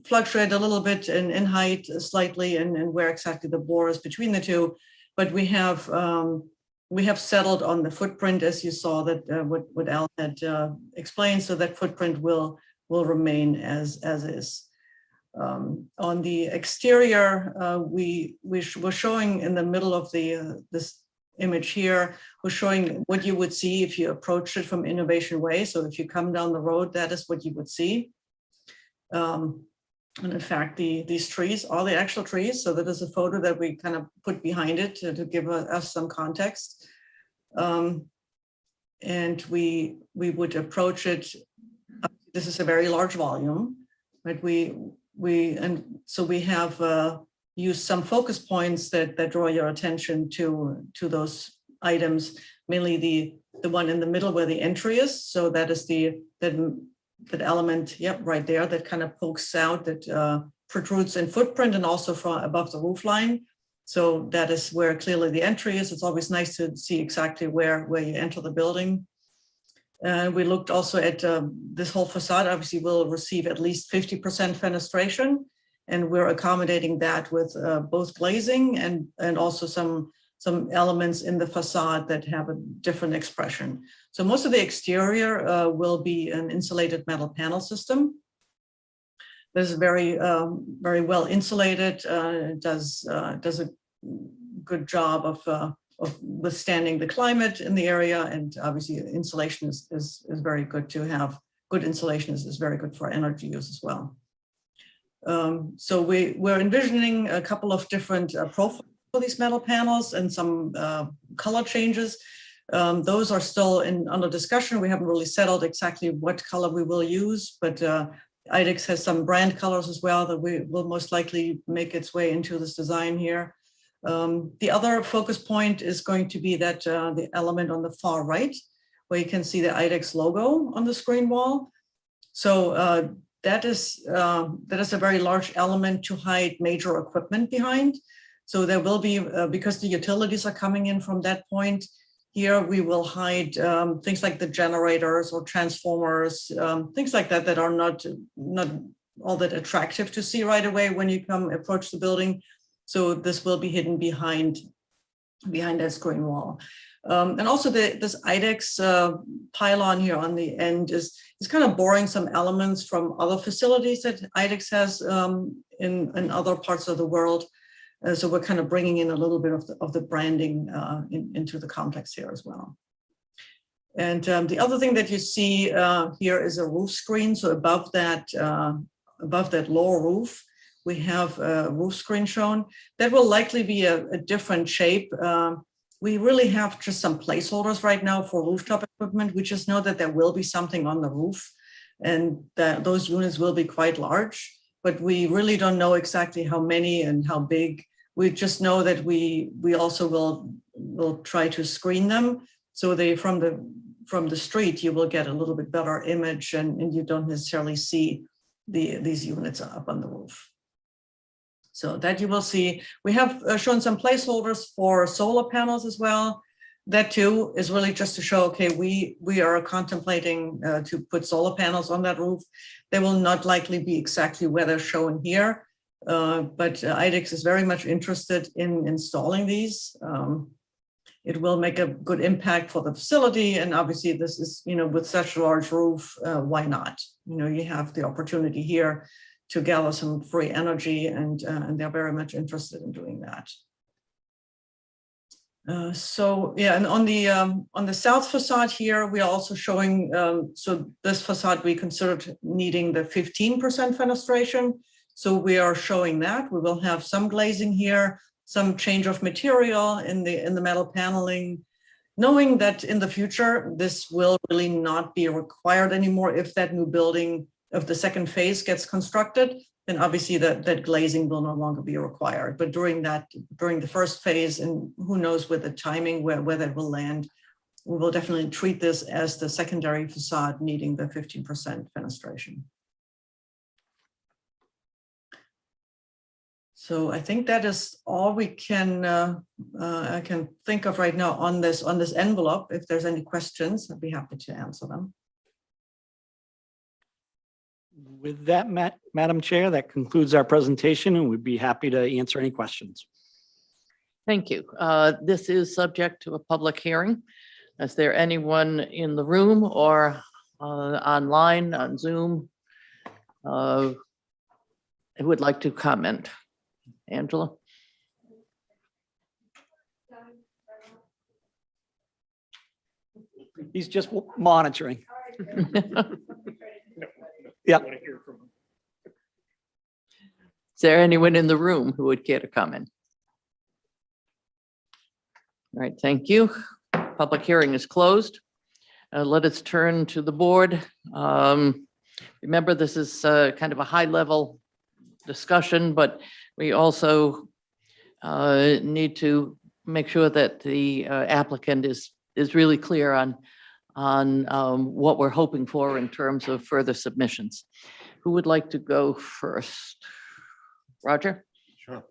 fluctuate a little bit in height slightly and where exactly the bore is between the two. But we have settled on the footprint, as you saw that what Al had explained. So that footprint will remain as is. On the exterior, we're showing in the middle of this image here, we're showing what you would see if you approach it from Innovation Way. So if you come down the road, that is what you would see. And in fact, these trees are the actual trees. So that is a photo that we kind of put behind it to give us some context. And we would approach it. This is a very large volume, but so we have used some focus points that draw your attention to those items, mainly the one in the middle where the entry is. So that is that element, yep, right there, that kind of pokes out, that protrudes in footprint and also from above the roof line. So that is where clearly the entry is. It's always nice to see exactly where you enter the building. We looked also at this whole facade. Obviously will receive at least 50% fenestration, and we're accommodating that with both glazing and also some elements in the facade that have a different expression. So most of the exterior will be an insulated metal panel system. This is very well insulated. It does a good job of withstanding the climate in the area, and obviously insulation is very good to have. Good insulation is very good for energy use as well. So we're envisioning a couple of different profiles for these metal panels and some color changes. Those are still under discussion. We haven't really settled exactly what color we will use, but IDEX has some brand colors as well that will most likely make its way into this design here. The other focus point is going to be that the element on the far right, where you can see the IDEX logo on the screen wall. So that is a very large element to hide major equipment behind. So there will be, because the utilities are coming in from that point, here we will hide things like the generators or transformers, things like that that are not all that attractive to see right away when you approach the building. So this will be hidden behind that screen wall. And also this IDEX pylon here on the end is kind of borrowing some elements from other facilities that IDEX has in other parts of the world. So we're kind of bringing in a little bit of the branding into the complex here as well. And the other thing that you see here is a roof screen. So above that lower roof, we have a roof screen shown. That will likely be a different shape. We really have just some placeholders right now for rooftop equipment. We just know that there will be something on the roof and that those units will be quite large, but we really don't know exactly how many and how big. We just know that we also will try to screen them. So they from the street, you will get a little bit better image and you don't necessarily see these units up on the roof. So that you will see. We have shown some placeholders for solar panels as well. That too is really just to show, okay, we are contemplating to put solar panels on that roof. They will not likely be exactly where they're shown here, but IDEX is very much interested in installing these. It will make a good impact for the facility. And obviously this is, with such a large roof, why not? You have the opportunity here to gather some free energy, and they're very much interested in doing that. So yeah, and on the south facade here, we are also showing, so this facade we considered needing the 15% fenestration. So we are showing that. We will have some glazing here, some change of material in the metal paneling, knowing that in the future, this will really not be required anymore if that new building of the second phase gets constructed, then obviously that glazing will no longer be required. But during the first phase, and who knows with the timing where that will land, we will definitely treat this as the secondary facade needing the 15% fenestration. So I think that is all we can, I can think of right now on this envelope. If there's any questions, I'd be happy to answer them. With that, Madam Chair, that concludes our presentation, and we'd be happy to answer any questions. Thank you. This is subject to a public hearing. Is there anyone in the room or online on Zoom who would like to comment? Angela? He's just monitoring. Yeah. Is there anyone in the room who would care to comment? All right, thank you. Public hearing is closed. Let us turn to the board. Remember, this is kind of a high-level discussion, but we also need to make sure that the applicant is really clear on what we're hoping for in terms of further submissions. Who would like to go first? Roger? Sure,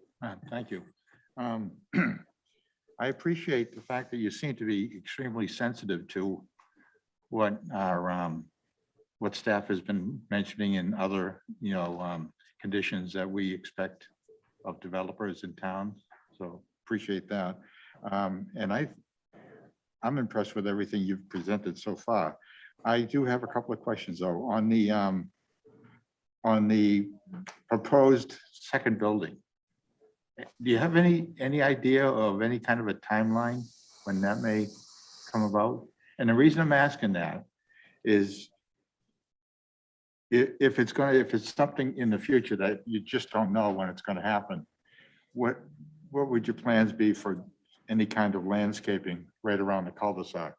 thank you. I appreciate the fact that you seem to be extremely sensitive to what our, what staff has been mentioning in other, conditions that we expect of developers in town. So appreciate that. And I'm impressed with everything you've presented so far. I do have a couple of questions though. On the proposed second building, do you have any idea of any kind of a timeline when that may come about? And the reason I'm asking that is if it's something in the future that you just don't know when it's going to happen, what would your plans be for any kind of landscaping right around the cul-de-sac?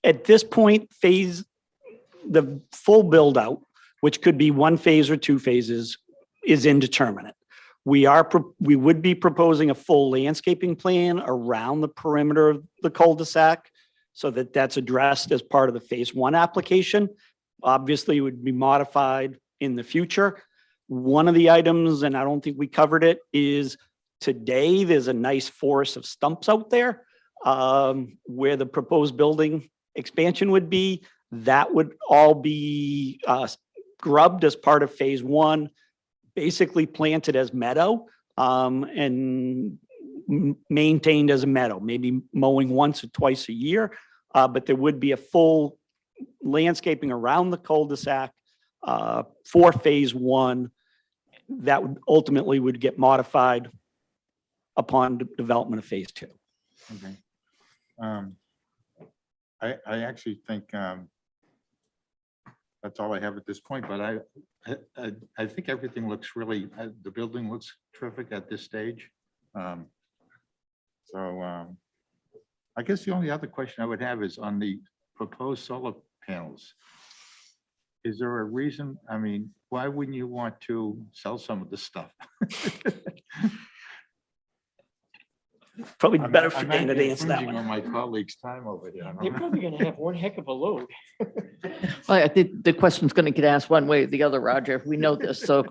At this point, the full build out, which could be one phase or two phases, is indeterminate. We would be proposing a full landscaping plan around the perimeter of the cul-de-sac so that that's addressed as part of the phase one application. Obviously, it would be modified in the future. One of the items, and I don't think we covered it, is today there's a nice forest of stumps out there where the proposed building expansion would be. That would all be grubbed as part of phase one, basically planted as meadow and maintained as a meadow, maybe mowing once or twice a year. But there would be a full landscaping around the cul-de-sac for phase one that would ultimately get modified upon development of phase two. Okay. I actually think that's all I have at this point, but I think everything looks really, the building looks terrific at this stage. So I guess the only other question I would have is on the proposed solar panels. Is there a reason? I mean, why wouldn't you want to sell some of this stuff? Probably better for I'm Dana to answer that infringing on one. my colleague's time over here. They're probably gonna have one heck of a load. Well, I think the question's going to get asked one way or the other, Roger. We know this, so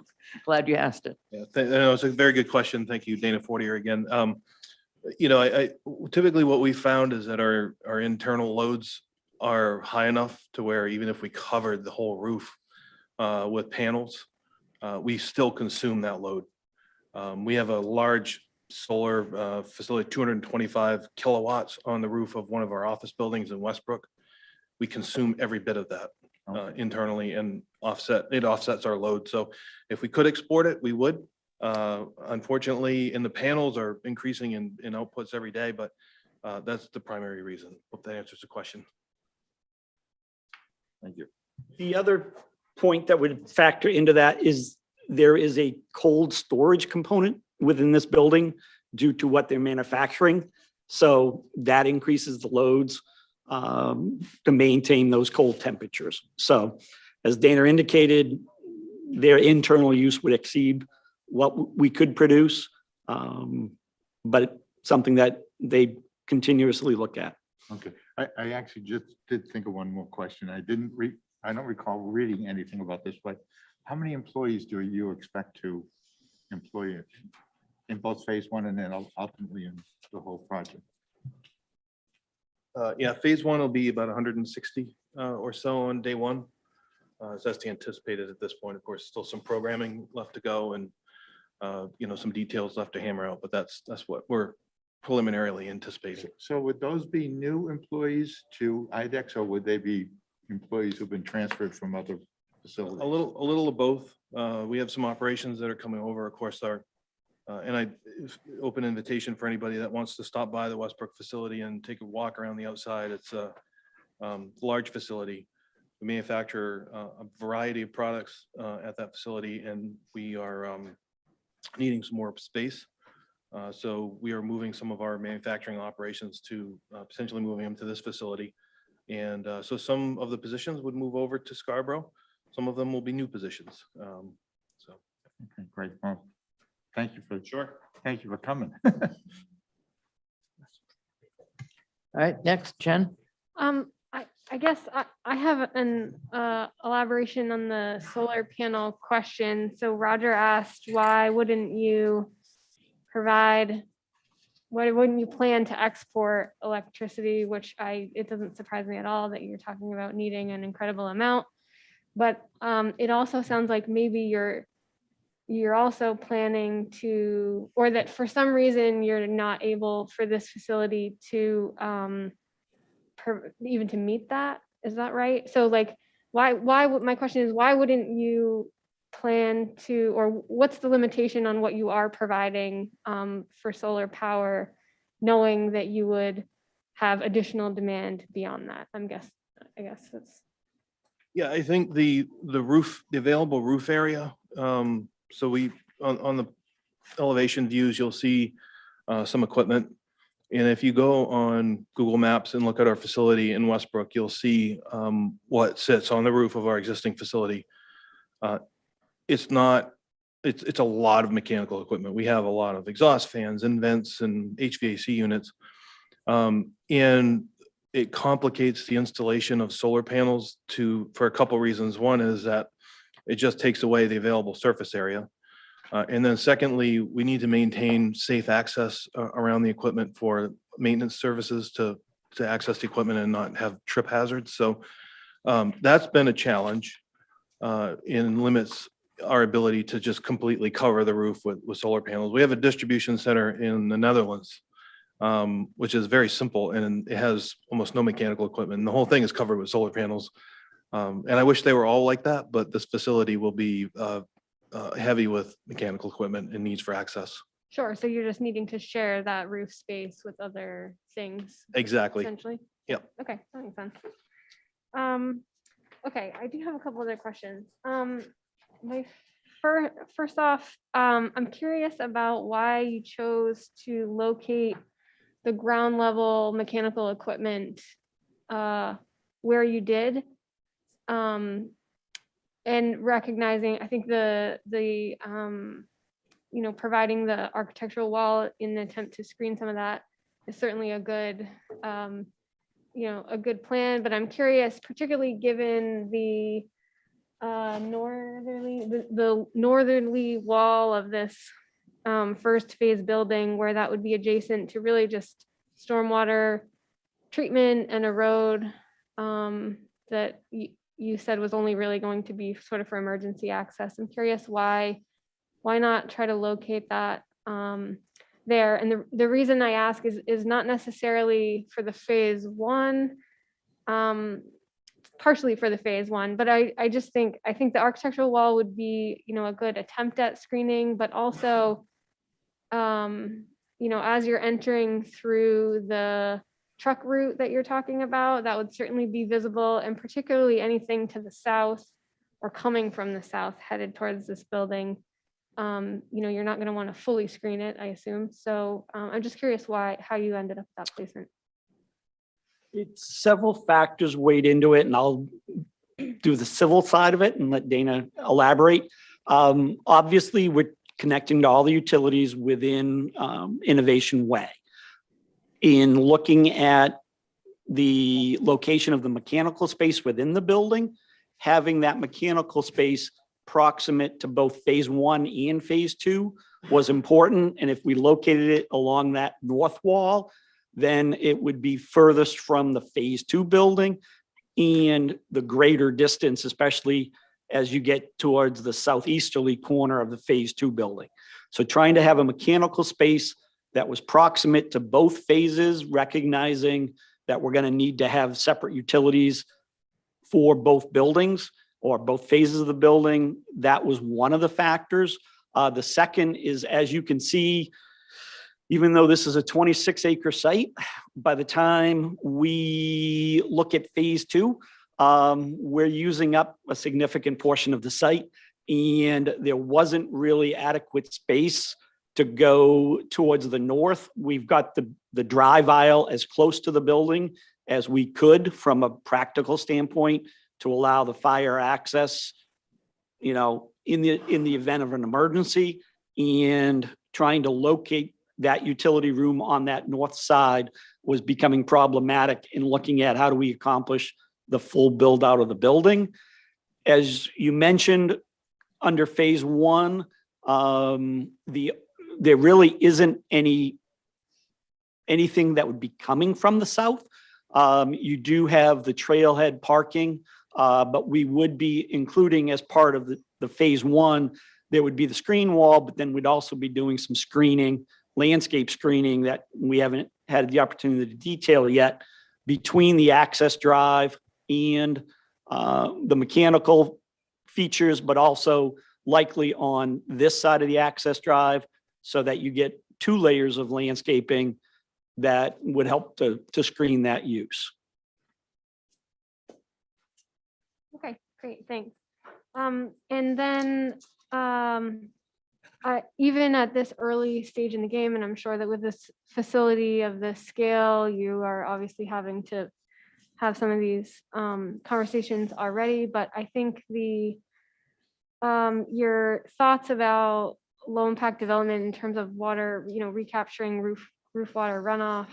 glad you asked it. Yeah, no, it's a very good question. Thank you, Dana Fortier again. I typically what we found is that our internal loads are high enough to where even if we covered the whole roof with panels, we still consume that load. We have a large solar facility, 225 kilowatts on the roof of one of our office buildings in Westbrook. We consume every bit of that internally and it offsets our load. So if we could export it, we would. Unfortunately, and the panels are increasing in outputs every day, but that's the primary reason. Hope that answers the question. Thank you. The other point that would factor into that is there is a cold storage component within this building due to what they're manufacturing. So that increases the loads to maintain those cold temperatures. So as Dana indicated, their internal use would exceed what we could produce, but something that they continuously look at. Okay, I actually just did think of one more question. I don't recall reading anything about this, but how many employees do you expect to employee in both phase one and then ultimately in the whole project? Yeah, phase one will be about 160 or so on day one. As that's anticipated at this point. Of course, still some programming left to go and some details left to hammer out, but that's what we're preliminarily anticipating. So would those be new employees to IDEX or would they be employees who've been transferred from other facilities? A little of both. We have some operations that are coming over, of course, and I open invitation for anybody that wants to stop by the Westbrook facility and take a walk around the outside. It's a large facility. We manufacture a variety of products at that facility, and we are needing some more space. So we are moving some of our manufacturing operations to potentially moving them to this facility. And so some of the positions would move over to Scarborough. Some of them will be new positions. Okay, great. Well, thank you for Thank you for coming. All right, next, Jen. I guess I have an elaboration on the solar panel question. So Roger asked, why wouldn't you plan to export electricity, which it doesn't surprise me at all that you're talking about needing an incredible amount. But it also sounds like maybe you're also planning to, or that for some reason you're not able for this facility to even to meet that. Is that right? So like, my question is, why wouldn't you plan to, or what's the limitation on what you are providing for solar power, knowing that you would have additional demand beyond that? I guess that's. Yeah, I think the available roof area. So we, on the elevation views, you'll see some equipment. And if you go on Google Maps and look at our facility in Westbrook, you'll see what sits on the roof of our existing facility. It's a lot of mechanical equipment. We have a lot of exhaust fans and vents and HVAC units. And it complicates the installation of solar panels for a couple reasons. One is that it just takes away the available surface area. And then secondly, we need to maintain safe access around the equipment for maintenance services to access the equipment and not have trip hazards. So that's been a challenge and limits our ability to just completely cover the roof with solar panels. We have a distribution center in the Netherlands, which is very simple and it has almost no mechanical equipment. And the whole thing is covered with solar panels. And I wish they were all like that, but this facility will be heavy with mechanical equipment and needs for access. Sure, so you're just needing to share that roof space with other things. Exactly. Essentially. Yep. Okay, that makes sense. Okay, I do have a couple other questions. First off, I'm curious about why you chose to locate the ground level mechanical equipment where you did. And recognizing, I think providing the architectural wall in an attempt to screen some of that is certainly a good, a good plan. But I'm curious, particularly given the northerly wall of this first phase building, where that would be adjacent to really just stormwater treatment and a road that you said was only really going to be sort of for emergency access. I'm curious why not try to locate that there? And the reason I ask is not necessarily for the phase one, partially for the phase one, but I think the architectural wall would be, a good attempt at screening, but also, as you're entering through the truck route that you're talking about, that would certainly be visible, and particularly anything to the south or coming from the south headed towards this building. You're not going to want to fully screen it, I assume. So I'm just curious how you ended up with that placement. It's several factors weighed into it, and I'll do the civil side of it and let Dana elaborate. Obviously, we're connecting to all the utilities within Innovation Way. In looking at the location of the mechanical space within the building, having that mechanical space proximate to both phase 1 and phase 2 was important. And if we located it along that north wall, then it would be furthest from the phase 2 building and the greater distance, especially as you get towards the southeasterly corner of the phase 2 building. So trying to have a mechanical space that was proximate to both phases, recognizing that we're going to need to have separate utilities for both buildings or both phases of the building. That was one of the factors. The second is, as you can see, even though this is a 26-acre site, by the time we look at phase 2, we're using up a significant portion of the site, and there wasn't really adequate space to go towards the north. We've got the drive aisle as close to the building as we could from a practical standpoint to allow the fire access, you know, in the event of an emergency, and trying to locate that utility room on that north side was becoming problematic in looking at how do we accomplish the full build out of the building. As you mentioned, under phase 1, there really isn't anything that would be coming from the south. You do have the trailhead parking, but we would be including as part of the phase 1, there would be the screen wall, but then we'd also be doing some screening, landscape screening that we haven't had the opportunity to detail yet between the access drive and the mechanical features, but also likely on this side of the access drive so that you get 2 layers of landscaping that would help to screen that use. Okay, great, thanks. And then even at this early stage in the game, and I'm sure that with this facility of this scale, you are obviously having to have some of these conversations already, but I think your thoughts about low impact development in terms of water, you know, recapturing roof water runoff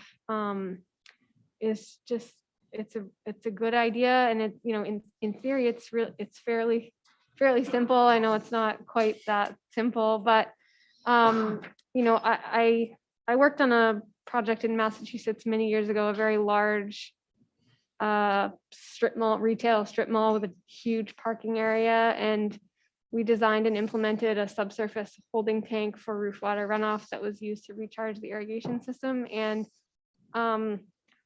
is just, it's a good idea. And it, you know, in theory, it's fairly simple. I know it's not quite that simple, but you know, I worked on a project in Massachusetts many years ago, a very large retail strip mall with a huge parking area, and we designed and implemented a subsurface holding tank for roof water runoff that was used to recharge the irrigation system. And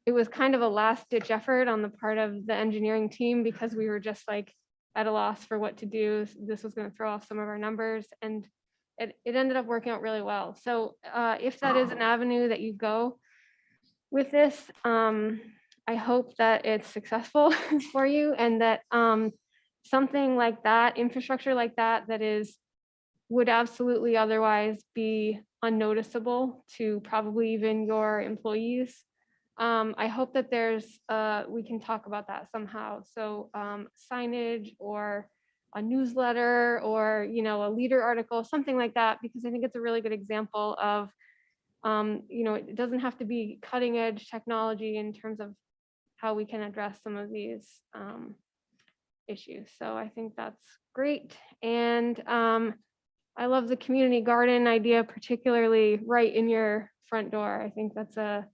it was kind of a last ditch effort on the part of the engineering team because we were just like at a loss for what to do. This was going to throw off some of our numbers, and it ended up working out really well. So if that is an avenue that you go with this, I hope that it's successful for you, and that something like that, infrastructure like that, would absolutely otherwise be unnoticeable to probably even your employees. I hope that we can talk about that somehow. So signage or a newsletter or, you know, a leader article, something like that, because I think it's a really good example of, you know, it doesn't have to be cutting edge technology in terms of how we can address some of these issues. So I think that's great. And I love the community garden idea, particularly right in your front door. I think that's a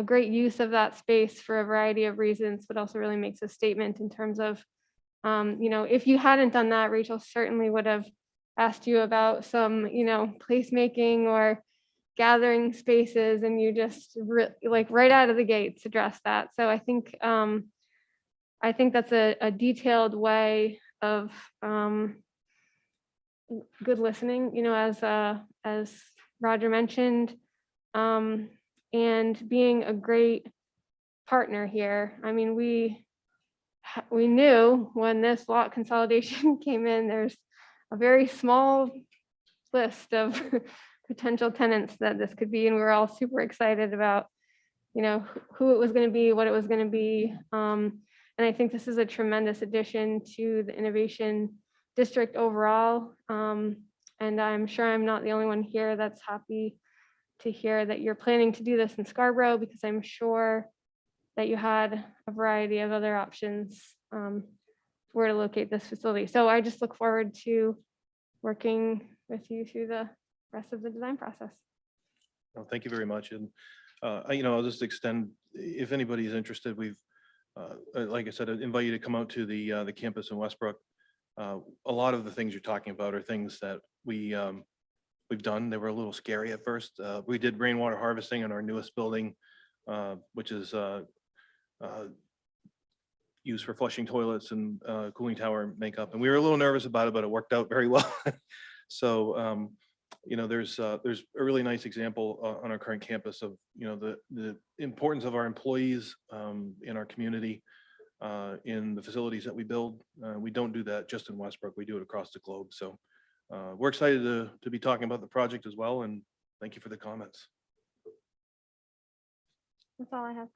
great use of that space for a variety of reasons, but also really makes a statement in terms of, you know, if you hadn't done that, Rachel certainly would have asked you about some, you know, placemaking or gathering spaces, and you just like right out of the gates address that. So I think that's a detailed way of good listening, you know, as Roger mentioned, and being a great partner here. I mean, we knew when this lot consolidation came in, there's a very small list of potential tenants that this could be, and we were all super excited about, you know, who it was going to be, what it was going to be. And I think this is a tremendous addition to the innovation district overall. And I'm sure I'm not the only one here that's happy to hear that you're planning to do this in Scarborough, because I'm sure that you had a variety of other options where to locate this facility. So I just look forward to working with you through the rest of the design process. Well, thank you very much. And, I'll just extend, if anybody is interested, we've, like I said, I invite you to come out to the campus in Westbrook. A lot of the things you're talking about are things that we've done. They were a little scary at first. We did rainwater harvesting in our newest building, which is used for flushing toilets and cooling tower makeup. And we were a little nervous about it, but it worked out very well. So, there's a really nice example on our current campus of, the importance of our employees in our community, in the facilities that we build. We don't do that just in Westbrook. We do it across the globe. So we're excited to be talking about the project as well. And thank you for the comments. That's all I have.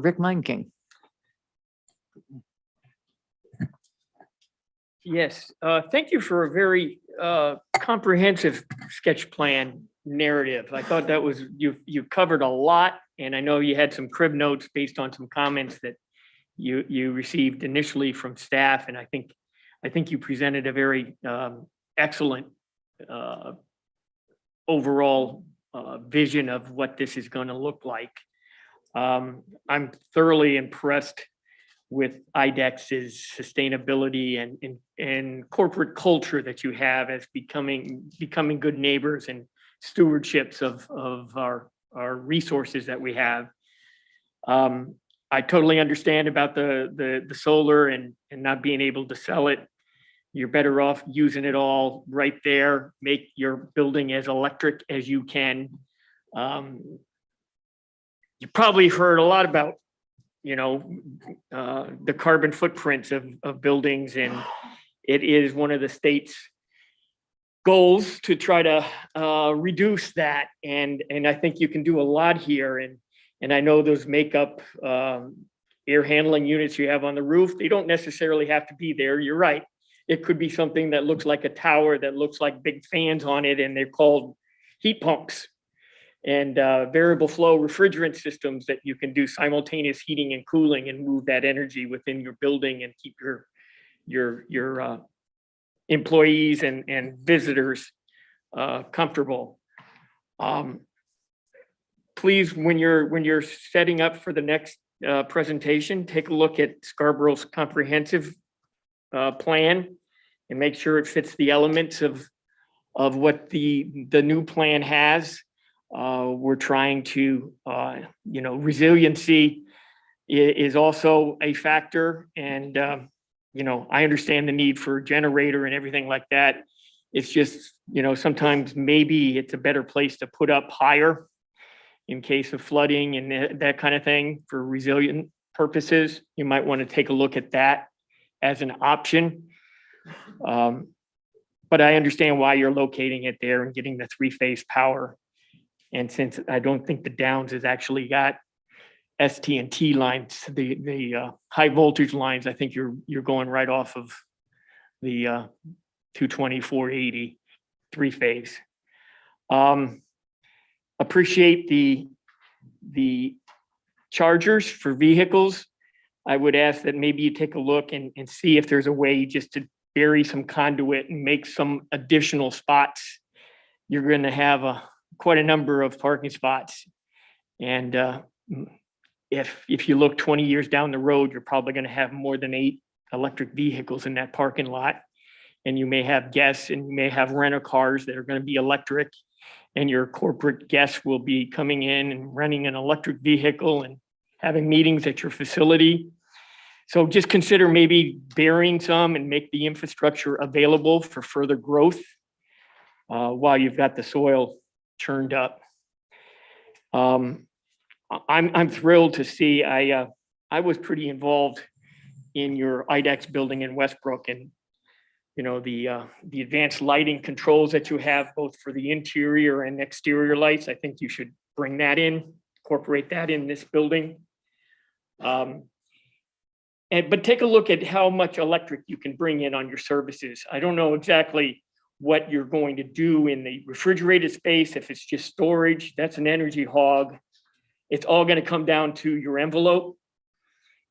Rick Meinking. Yes, thank you for a very comprehensive sketch plan narrative. I thought that was, you covered a lot, and I know you had some crib notes based on some comments that you received initially from staff, and I think you presented a very excellent overall vision of what this is going to look like. I'm thoroughly impressed with IDEX's sustainability and corporate culture that you have as becoming good neighbors and stewardships of our resources that we have. I totally understand about the solar and not being able to sell it. You're better off using it all right there. Make your building as electric as you can. You probably heard a lot about the carbon footprints of buildings, and it is one of the state's goals to try to reduce that. And I think you can do a lot here. And I know those makeup air handling units you have on the roof, they don't necessarily have to be there. You're right. It could be something that looks like a tower that looks like big fans on it, and they're called heat pumps. And variable flow refrigerant systems that you can do simultaneous heating and cooling and move that energy within your building and keep your employees and visitors comfortable. Please, when you're setting up for the next presentation, take a look at Scarborough's comprehensive plan and make sure it fits the elements of what the new plan has. We're trying to, resiliency is also a factor. And, I understand the need for a generator and everything like that. It's just, sometimes maybe it's a better place to put up higher in case of flooding and that kind of thing for resilient purposes. You might want to take a look at that as an option. But I understand why you're locating it there and getting the 3-phase power. And since I don't think the Downs has actually got ST&T lines, the high voltage lines, I think you're going right off of the 220, 480 3-phase. Appreciate the chargers for vehicles. I would ask that maybe you take a look and see if there's a way just to bury some conduit and make some additional spots. You're going to have quite a number of parking spots. And if you look 20 years down the road, you're probably going to have more than 8 electric vehicles in that parking lot. And you may have guests and you may have rental cars that are going to be electric, and your corporate guests will be coming in and renting an electric vehicle and having meetings at your facility. So just consider maybe burying some and make the infrastructure available for further growth while you've got the soil churned up. I'm thrilled to see. I was pretty involved in your IDEX building in Westbrook, and the advanced lighting controls that you have both for the interior and exterior lights. I think you should bring that in, incorporate that in this building. But take a look at how much electric you can bring in on your services. I don't know exactly what you're going to do in the refrigerated space. If it's just storage, that's an energy hog. It's all going to come down to your envelope.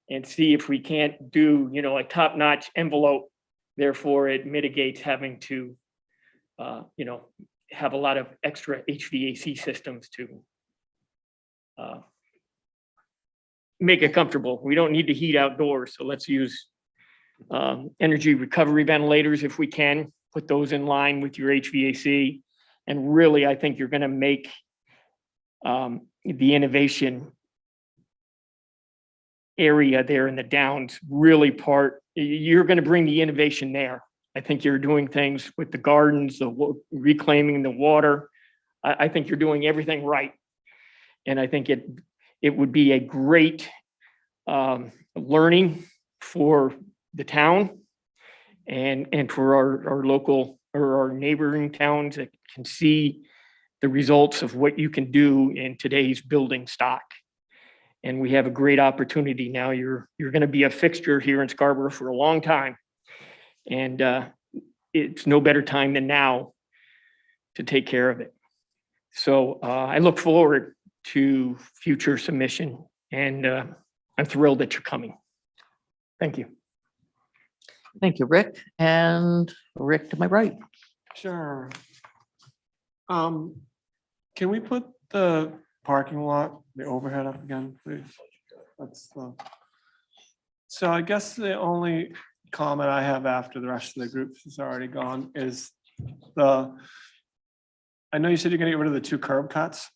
and see if we can't do, a top-notch envelope. Therefore, it mitigates having to, have a lot of extra HVAC systems to make it comfortable. We don't need to heat outdoors, so let's use energy recovery ventilators if we can, put those in line with your HVAC. And really, I think you're going to make the innovation area there in the Downs really you're going to bring the innovation there. I think you're doing things with the gardens, reclaiming the water. I think you're doing everything right. And I think it would be a great learning for the town and for our local or our neighboring towns that can see the results of what you can do in today's building stock. And we have a great opportunity now. You're going to be a fixture here in Scarborough for a long time. And it's no better time than now to take care of it. So I look forward to future submission, and I'm thrilled that you're coming. Thank you. Thank you, Rick. And Rick to my right. Sure. Can we put the parking lot, the overhead up again, please? So I guess the only comment I have after the rest of the group is already gone is I know you said you're gonna get rid of the 2 curb cuts,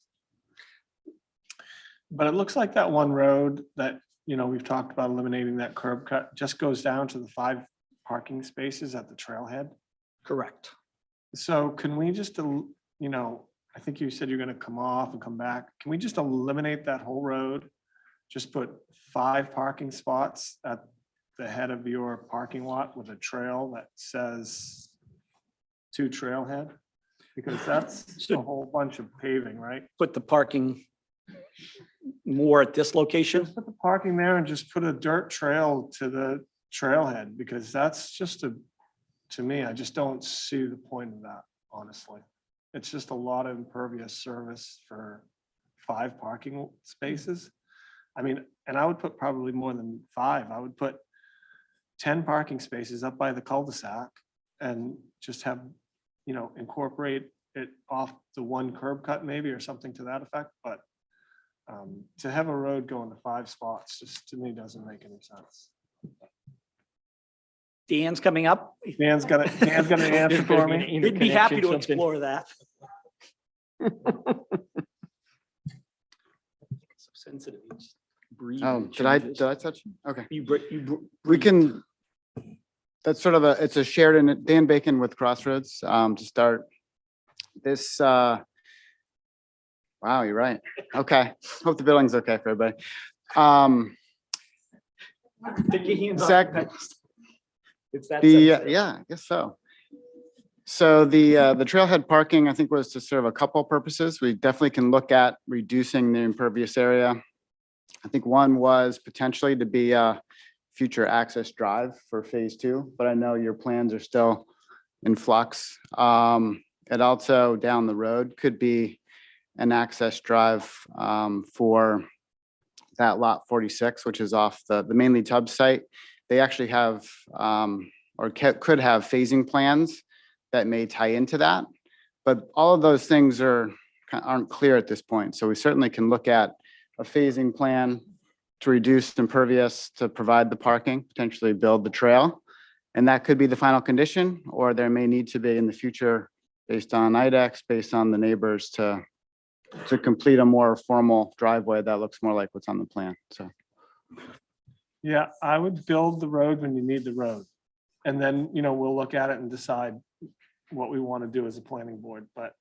but it looks like that one road that, we've talked about eliminating that curb cut just goes down to the 5 parking spaces at the trailhead. Correct. So can we just, I think you said you're gonna come off and come back. Can we just eliminate that whole road? Just put 5 parking spots at the head of your parking lot with a trail that says to Trailhead? Because that's a whole bunch of paving, right? Put the parking more at this location. Just put the parking there and just put a dirt trail to the trailhead, because that's just to me, I just don't see the point of that, honestly. It's just a lot of impervious service for 5 parking spaces. I mean, and I would put probably more than 5. I would put 10 parking spaces up by the cul-de-sac and just have, incorporate it off the 1 curb cut maybe, or something to that effect. But to have a road going to 5 spots just to me doesn't make any sense. Dan's coming up. Dan's got an answer for me. We'd be happy to explore that. So sensitive. you just breathe Oh, and did I changes. touch? Okay. You We can, that's sort of it's a shared, and Dan Bacon with Crossroads, to start this, wow, you're right. Okay. Hope the building's okay for everybody. Take your hands off Zach, the pedal. It's that the, sensitive. yeah, I guess so. So the trailhead parking, I think, was to serve a couple purposes. We definitely can look at reducing the impervious area. I think one was potentially to be a future access drive for phase 2, but I know your plans are still in flux. It also down the road could be an access drive for that lot 46, which is off the mainly Tubbs site. They actually have could have phasing plans that may tie into that, but all of those things aren't clear at this point. So we certainly can look at a phasing plan to reduce impervious, to provide the parking, potentially build the trail. And that could be the final condition, or there may need to be in the future, based on IDEX, based on the neighbors, to complete a more formal driveway that looks more like what's on the plan. So. Yeah, I would build the road when you need the road. And then, we'll look at it and decide what we want to do as a planning board. But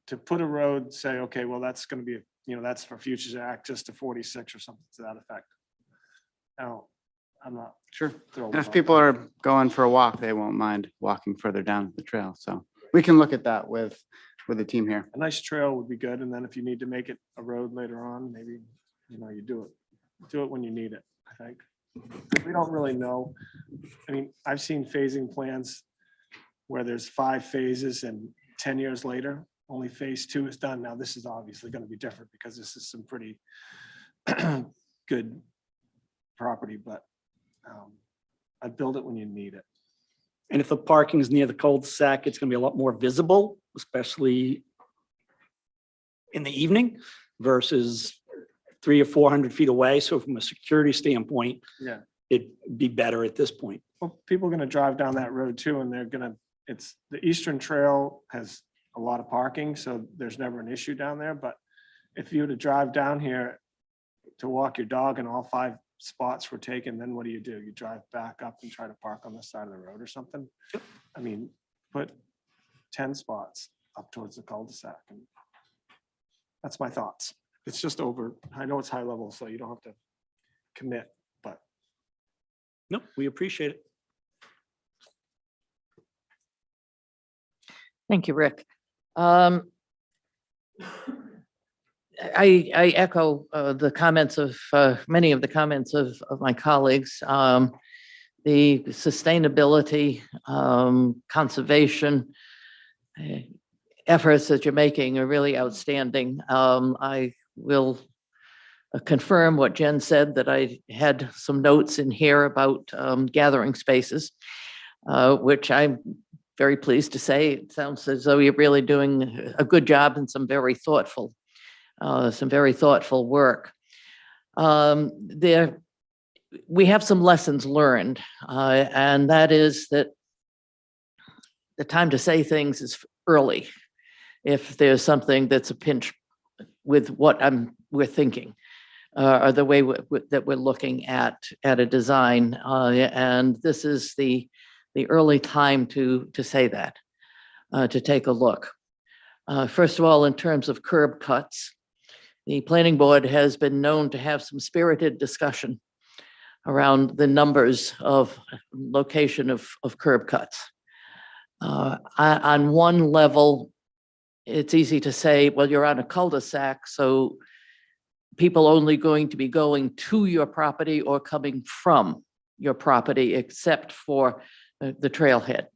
to put a road, say, okay, well, that's going to be, that's for futures access to 46 or something to that effect. Now, I'm not Sure. thrilled And if about people that. are going for a walk, they won't mind walking further down the trail. So we can look at that with the team here. A nice trail would be good. And then if you need to make it a road later on, maybe, you do it. Do it when you need it, I think. We don't really know. I mean, I've seen phasing plans where there's 5 phases and 10 years later, only phase 2 is done. Now, this is obviously going to be different because this is some pretty good property, but I'd build it when you need it. And if the parking's near the cul-de-sac, it's gonna be a lot more visible, especially in the evening versus 300 or 400 feet away. So from a security standpoint, Yeah. it'd be better at this point. Well, people are gonna drive down that road too, and it's, the Eastern Trail has a lot of parking, so there's never an issue down there, but if you were to drive down here to walk your dog and all 5 spots were taken, then what do? You drive back up and try to park on the side of the road or something? I mean, put 10 spots up towards the cul-de-sac, and that's my thoughts. It's just over, I know it's high level, so you don't have to commit, but No, we appreciate it. Thank you, Rick. I echo the comments of many of the comments of my colleagues. The sustainability, conservation efforts that you're making are really outstanding. I will confirm what Jen said, that I had some notes in here about gathering spaces, which I'm very pleased to say. It sounds as though you're really doing a good job and some very thoughtful work. We have some lessons learned, and that is that the time to say things is early. If there's something that's a pinch with what we're thinking, or the way that we're looking at a design, and this is the early time to say that, to take a look. First of all, in terms of curb cuts, the planning board has been known to have some spirited discussion around the numbers of location of curb cuts. On one level, it's easy to say, well, you're on a cul-de-sac, so people only going to be going to your property or coming from your property, except for the trailhead.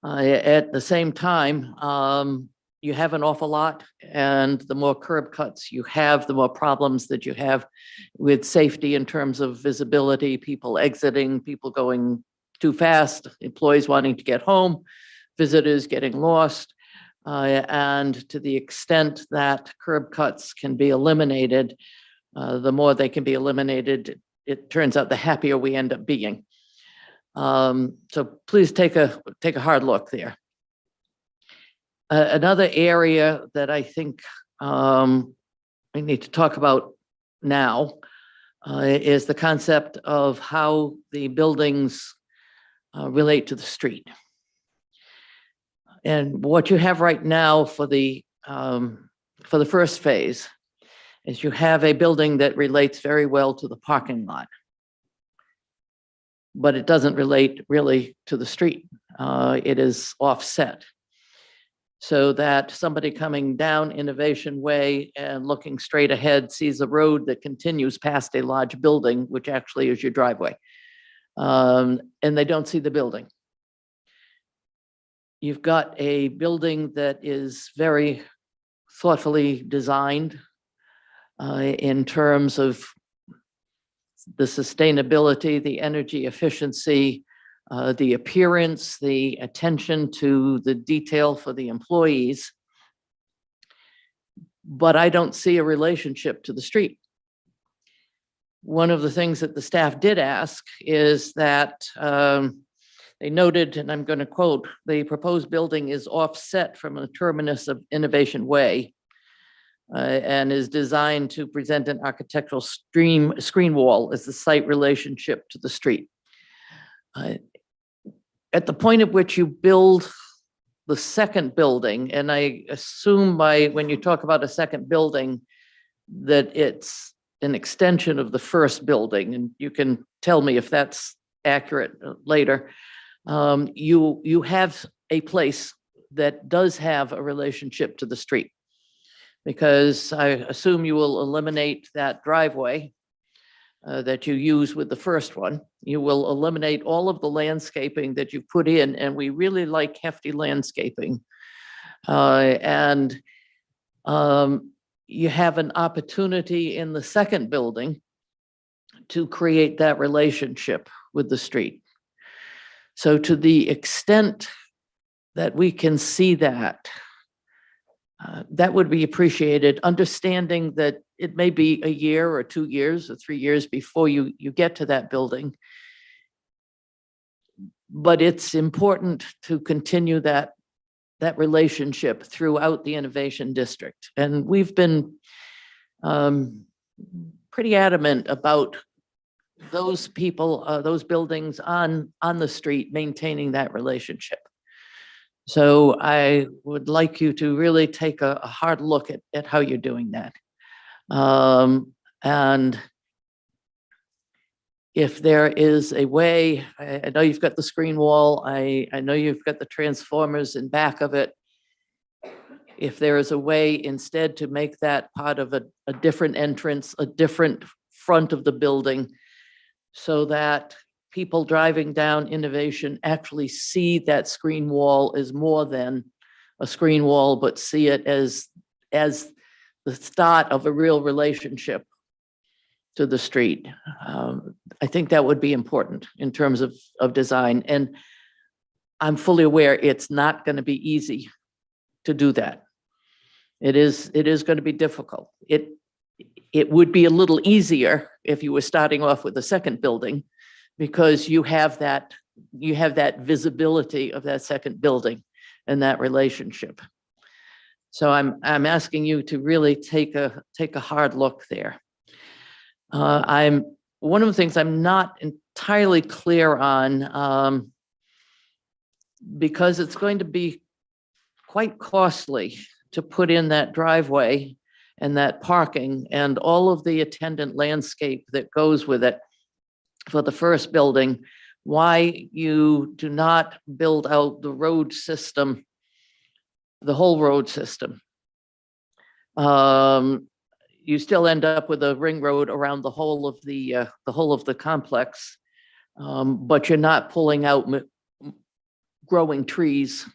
At the same time, you have an awful lot, and the more curb cuts you have, the more problems that you have with safety in terms of visibility, people exiting, people going too fast, employees wanting to get home, visitors getting lost. And to the extent that curb cuts can be eliminated, the more they can be eliminated, it turns out the happier we end up being. So please take a hard look there. Another area that I think we need to talk about now is the concept of how the buildings relate to the street. And what you have right now for the first phase is you have a building that relates very well to the parking lot, but it doesn't relate really to the street. It is offset, so that somebody coming down Innovation Way and looking straight ahead sees a road that continues past a large building, which actually is your driveway, and they don't see the building. You've got a building that is very thoughtfully designed in terms of the sustainability, the energy efficiency, the appearance, the attention to the detail for the employees. But I don't see a relationship to the street. One of the things that the staff did ask is that they noted, and I'm going to quote, the proposed building is offset from the terminus of Innovation Way and is designed to present an architectural screen wall as the site relationship to the street. At the point at which you build the second building, and I assume when you talk about a second building, that it's an extension of the first building, and you can tell me if that's accurate later. You have a place that does have a relationship to the street, because I assume you will eliminate that driveway that you use with the first one. You will eliminate all of the landscaping that you put in, and we really like hefty landscaping. And you have an opportunity in the second building to create that relationship with the street. So to the extent that we can see that, that would be appreciated, understanding that it may be a year or 2 years or 3 years before you get to that building. But it's important to continue that relationship throughout the innovation district. And we've been pretty adamant about those people, those buildings on the street, maintaining that relationship. So I would like you to really take a hard look at how you're doing that. And if there is a way, I know you've got the screen wall, I know you've got the transformers in back of it. If there is a way instead to make that part of a different entrance, a different front of the building, so that people driving down Innovation actually see that screen wall as more than a screen wall, but see it as the start of a real relationship to the street. I think that would be important in terms of design. And I'm fully aware it's not going to be easy to do that. It is going to be difficult. It would be a little easier if you were starting off with the second building, because you have that visibility of that second building and that relationship. So I'm asking you to really take a hard look there. One of the things I'm not entirely clear on, because it's going to be quite costly to put in that driveway and that parking and all of the attendant landscape that goes with it for the first building, why you do not build out the road system, the whole road system. You still end up with a ring road around the whole of the complex, but you're not pulling out growing trees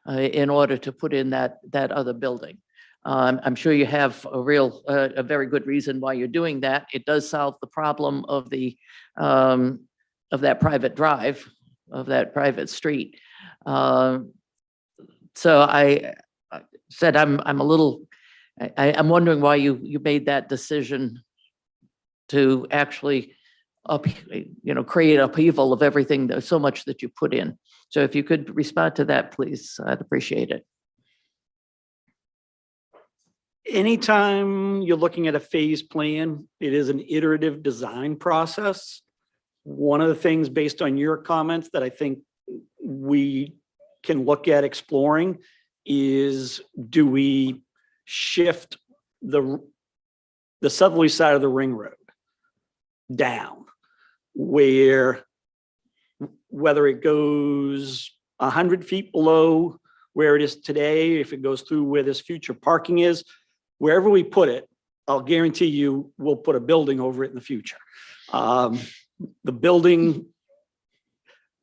in order to put in that other building. I'm sure you have a very good reason why you're doing that. It does solve the problem of that private drive, of that private street. So I said I'm wondering why you made that decision to actually create upheaval of everything, so much that you put in. So if you could respond to that, please, I'd appreciate it. Anytime you're looking at a phase plan, it is an iterative design process. One of the things, based on your comments, that I think we can look at exploring is, do we shift the southerly side of the ring road down, whether it goes 100 feet below where it is today, if it goes through where this future parking is, wherever we put it, I'll guarantee you we'll put a building over it in the future. The building,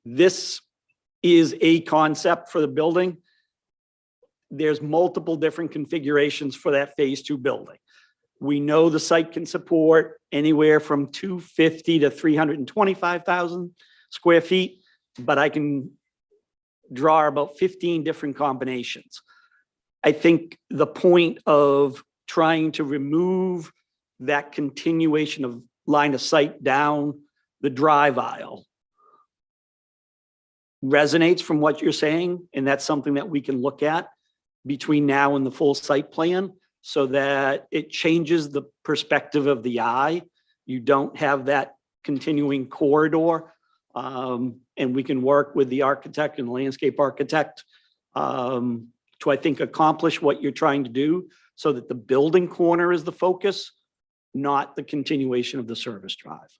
this is a concept for the building. There's multiple different configurations for that phase 2 building. We know the site can support anywhere from 250 to 325,000 square feet, but I can draw about 15 different combinations. I think the point of trying to remove that continuation of line of sight down the drive aisle resonates from what you're saying, and that's something that we can look at between now and the full site plan, so that it changes the perspective of the eye. You don't have that continuing corridor, and we can work with the architect and landscape architect to, I think, accomplish what you're trying to do, so that the building corner is the focus, not the continuation of the service drive.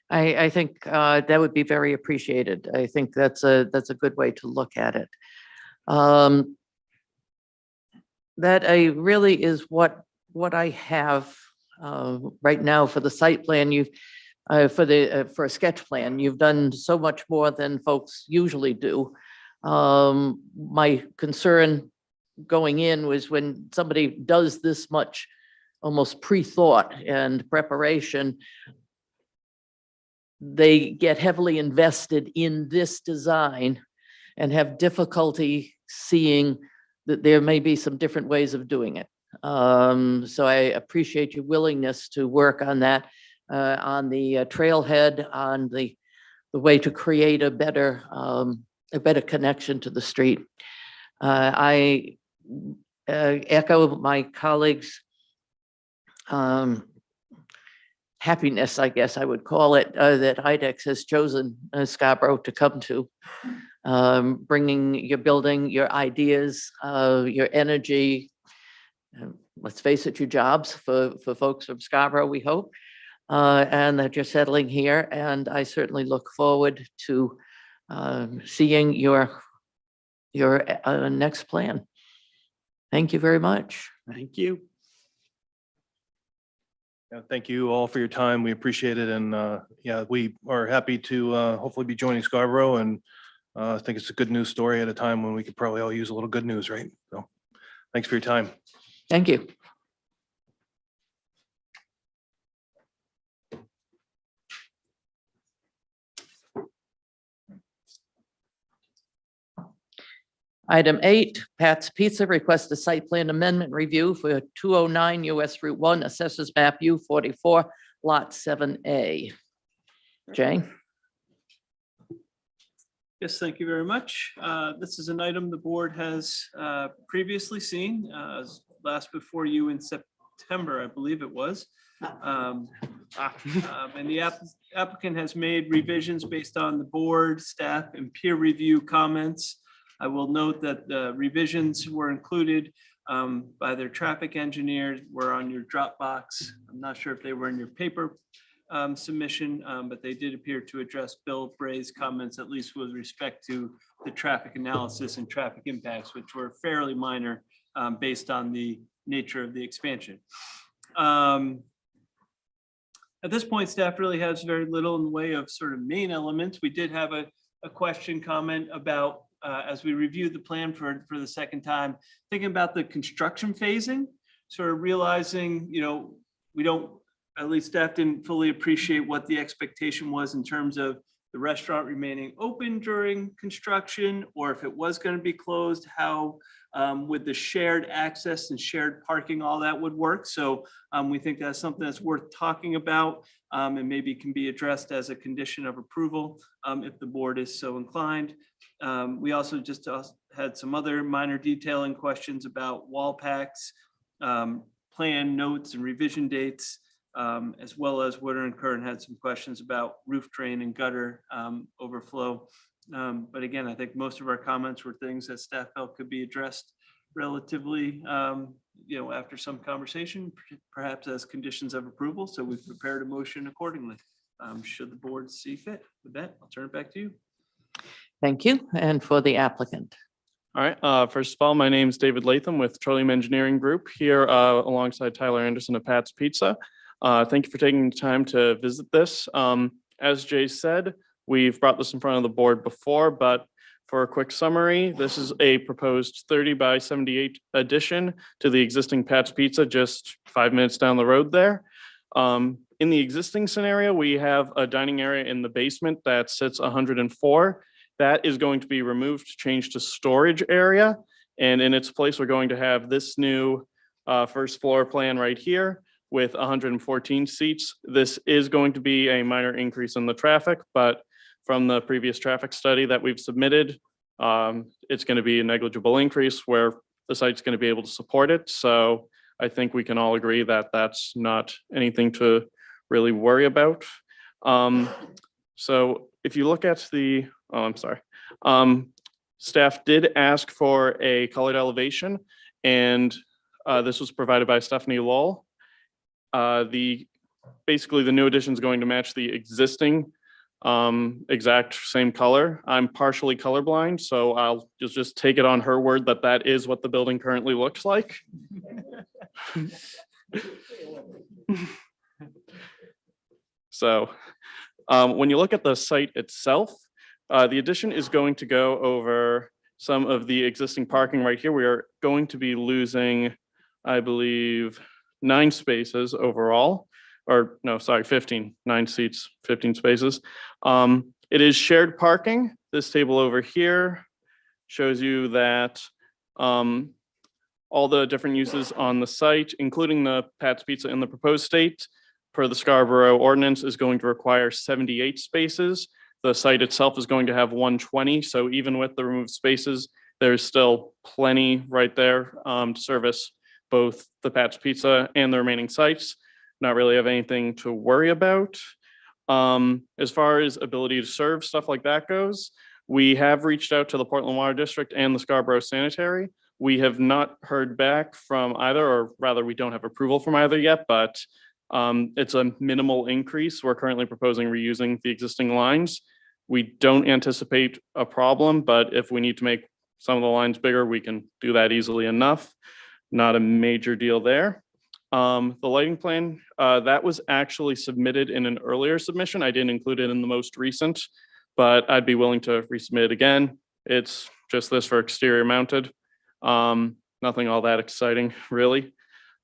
I think that would be very appreciated. I think that's a good way to look at it. That really is what I have right now for the site plan. For a sketch plan, you've done so much more than folks usually do. My concern going in was, when somebody does this much almost pre-thought and preparation, they get heavily invested in this design and have difficulty seeing that there may be some different ways of doing it. So I appreciate your willingness to work on that, on the trailhead, on the way to create a better connection to the street. I echo my colleagues' happiness, I guess I would call it, that IDEX has chosen Scarborough to come to, bringing your building, your ideas, your energy, let's face it, your jobs for folks from Scarborough, we hope, and that you're settling here. And I certainly look forward to seeing your next plan. Thank you very much. Thank you. Yeah, thank you all for your time. We appreciate it. And yeah, we are happy to hopefully be joining Scarborough. And I think it's a good news story at a time when we could probably all use a little good news, right? So thanks for your time. Thank you. Item 8, Pat's Pizza requests a site plan amendment review for 209 US Route 1, Assessors Map U44, Lot 7A. Jay? Yes, thank you very much. This is an item the board has previously seen, last before you in September, I believe it was. And the applicant has made revisions based on the board, staff, and peer review comments. I will note that the revisions were included by their traffic engineer, were on your Dropbox. I'm not sure if they were in your paper submission, but they did appear to address Bill Bray's comments, at least with respect to the traffic analysis and traffic impacts, which were fairly minor based on the nature of the expansion. At this point, staff really has very little in the way of sort of main elements. We did have a question comment about, as we reviewed the plan for the second time, thinking about the construction phasing, sort of realizing, we don't, at least staff didn't fully appreciate what the expectation was in terms of the restaurant remaining open during construction, or if it was going to be closed, how with the shared access and shared parking, all that would work. So we think that's something that's worth talking about, and maybe can be addressed as a condition of approval if the board is so inclined. We also just had some other minor detailing questions about wall packs, plan notes and revision dates, as well as Woodard and Curran had some questions about roof drain and gutter overflow. But again, I think most of our comments were things that staff felt could be addressed relatively, after some conversation, perhaps as conditions of approval. So we've prepared a motion accordingly. Should the board see fit. With that, I'll turn it back to you. Thank you. And for the applicant. All right. First of all, my name is David Latham with Trillium Engineering Group here alongside Tyler Anderson of Pat's Pizza. Thank you for taking the time to visit this. As Jay said, we've brought this in front of the board before, but for a quick summary, this is a proposed 30 by 78 addition to the existing Pat's Pizza just 5 minutes down the road there. In the existing scenario, we have a dining area in the basement that sits 104. That is going to be removed, changed to storage area. And in its place, we're going to have this new first floor plan right here with 114 seats. This is going to be a minor increase in the traffic, but from the previous traffic study that we've submitted, it's going to be a negligible increase where the site's going to be able to support it. So I think we can all agree that that's not anything to really worry about. So if you look at the, staff did ask for a colored elevation, and this was provided by Stephanie Lowell. Basically the new addition is going to match the existing exact same color. I'm partially colorblind, so I'll just take it on her word that that is what the building currently looks like. So when you look at the site itself, the addition is going to go over some of the existing parking right here. We are going to be losing, I believe, 9 spaces overall. or no, sorry, 15, 9 seats, 15 spaces. It is shared parking. This table over here shows you that all the different uses on the site, including the Pat's Pizza in the proposed state, per the Scarborough ordinance, is going to require 78 spaces. The site itself is going to have 120. So even with the removed spaces, there's still plenty right there to service both the Pat's Pizza and the remaining sites. Not really have anything to worry about. As far as ability to serve, stuff like that goes, we have reached out to the Portland Water District and the Scarborough Sanitary. We have not heard back from either, or rather we don't have approval from either yet, but it's a minimal increase. We're currently proposing reusing the existing lines. We don't anticipate a problem, but if we need to make some of the lines bigger, we can do that easily enough. Not a major deal there. The lighting plan, that was actually submitted in an earlier submission. I didn't include it in the most recent, but I'd be willing to resubmit it again. It's just this for exterior mounted. Nothing all that exciting, really.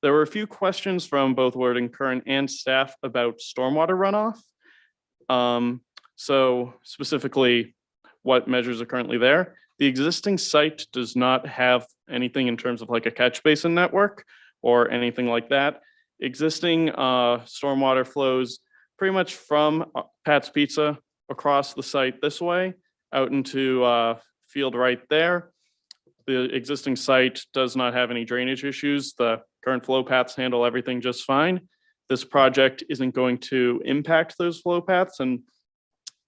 There were a few questions from both Ward and Curran and staff about stormwater runoff. So specifically, what measures are currently there? The existing site does not have anything in terms of like a catch basin network or anything like that. Existing stormwater flows pretty much from Pat's Pizza across the site this way out into field right there. The existing site does not have any drainage issues. The current flow paths handle everything just fine. This project isn't going to impact those flow paths, and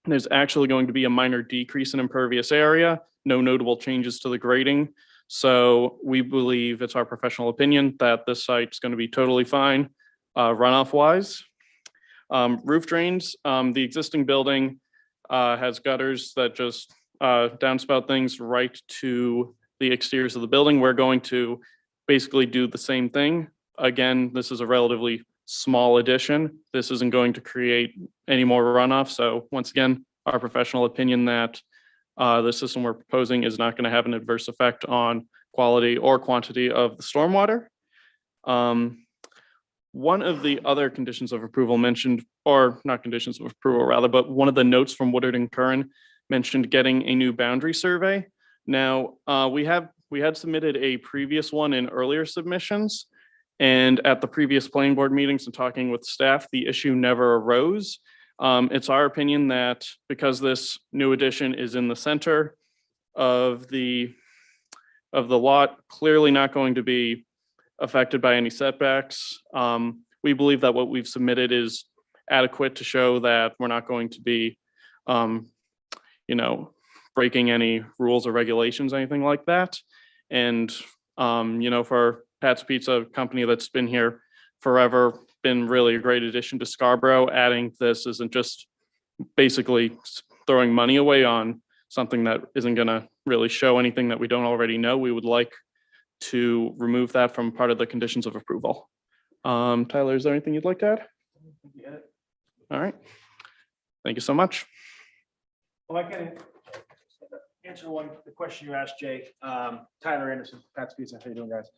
there's actually going to be a minor decrease in impervious area, no notable changes to the grading. So we believe, it's our professional opinion, that this site's going to be totally fine runoff wise. Roof drains, the existing building has gutters that just downspout things right to the exteriors of the building. We're going to basically do the same thing. Again, this is a relatively small addition. This isn't going to create any more runoff. So once again, our professional opinion that the system we're proposing is not going to have an adverse effect on quality or quantity of the stormwater. One of the other conditions of approval mentioned, or not conditions of approval rather, but one of the notes from Woodard and Curran mentioned getting a new boundary survey. Now, we had submitted a previous one in earlier submissions, and at the previous planning board meetings and talking with staff, the issue never arose. It's our opinion that because this new addition is in the center of the lot, clearly not going to be affected by any setbacks. We believe that what we've submitted is adequate to show that we're not going to be, breaking any rules or regulations, anything like that. And, for Pat's Pizza company that's been here forever, been really a great addition to Scarborough. Adding this isn't just basically throwing money away on something that isn't going to really show anything that we don't already know. We would like to remove that from part of the conditions of approval. Tyler, is there anything you'd like to add? All right. Thank you so much. Well, I can answer the question you asked, Jay. Tyler Anderson, Pat's Pizza. How you doing, guys?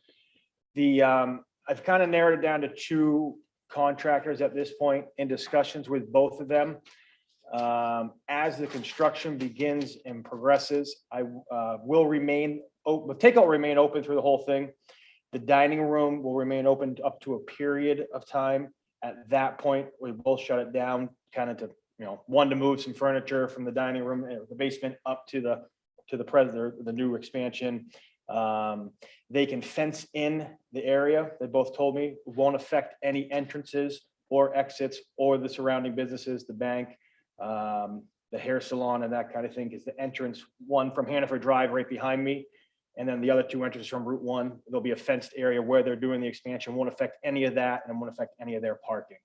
I've kind of narrowed it down to 2 contractors at this point, in discussions with both of them. As the construction begins and progresses, I will remain open. The takeout will remain open through the whole thing. The dining room will remain open up to a period of time. At that point, we will shut it down, kind of to, one, to move some furniture from the dining room, the basement up to the new expansion. They can fence in the area. They both told me it won't affect any entrances or exits or the surrounding businesses, the bank, the hair salon and that kind of thing. Is the entrance, one from Hannaford Drive right behind me, and then the other 2 entrances from Route 1. There'll be a fenced area where they're doing the expansion. Won't affect any of that, and it won't affect any of their parking.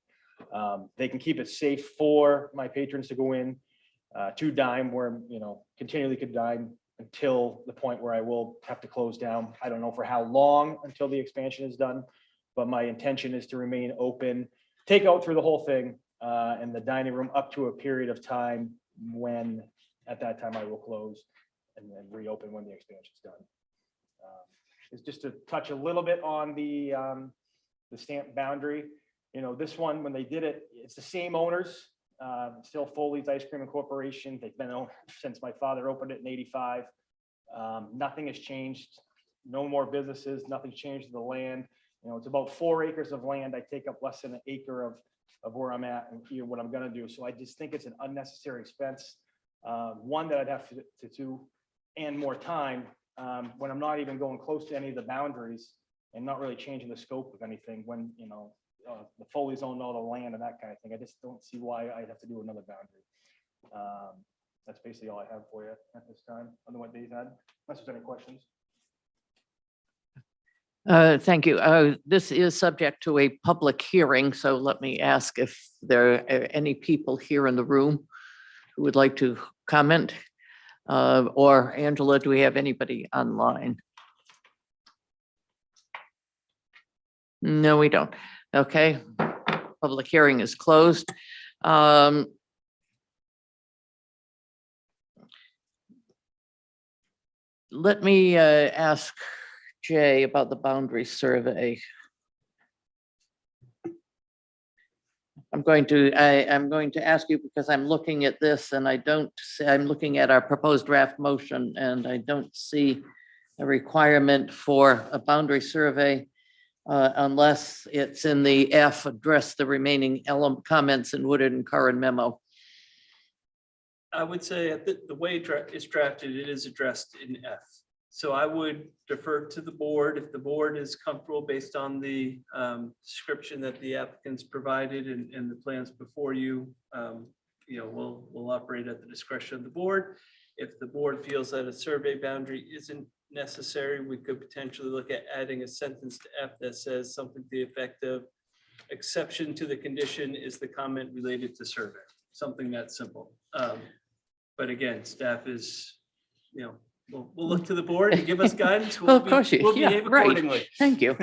They can keep it safe for my patrons to go in to dine, where continually could dine until the point where I will have to close down. I don't know for how long until the expansion is done, but my intention is to remain open, take out through the whole thing, and the dining room up to a period of time when, at that time, I will close and then reopen when the expansion is done. Is just to touch a little bit on the stamp boundary. You know, this one, when they did it, it's the same owners, still Foley's Ice Cream Incorporation. They've been owned since my father opened it in '85. Nothing has changed. No more businesses, nothing's changed to the land. You know, it's about 4 acres of land. I take up less than an acre of where I'm at and what I'm gonna do. So I just think it's an unnecessary expense. One that I'd have to do and more time when I'm not even going close to any of the boundaries and not really changing the scope of anything when, you know, the Foley's own all the land and that kind of thing. I just don't see why I'd have to do another boundary. That's basically all I have for you at this time, on what Dave had, unless there's any questions. Thank you. This is subject to a public hearing, so let me ask if there are any people here in the room who would like to comment. Or Angela, do we have anybody online? No, we don't. Okay, public hearing is closed. Let me ask Jay about the boundary survey. I'm going to ask you because I'm looking at this and I'm looking at our proposed draft motion and I don't see a requirement for a boundary survey unless it's in the F, address the remaining comments in Woodard and Curran memo. I would say the way it's drafted, it is addressed in F. So I would defer to the board. If the board is comfortable based on the description that the applicants provided and the plans before you, you know, we'll operate at the discretion of the board. If the board feels that a survey boundary isn't necessary, we could potentially look at adding a sentence to F that says something to the effect of exception to the condition is the comment related to survey, something that simple. But again, staff is, you know, we'll look to the board and give us guidance. Well, of course, We'll yeah, behave right. accordingly. Thank you.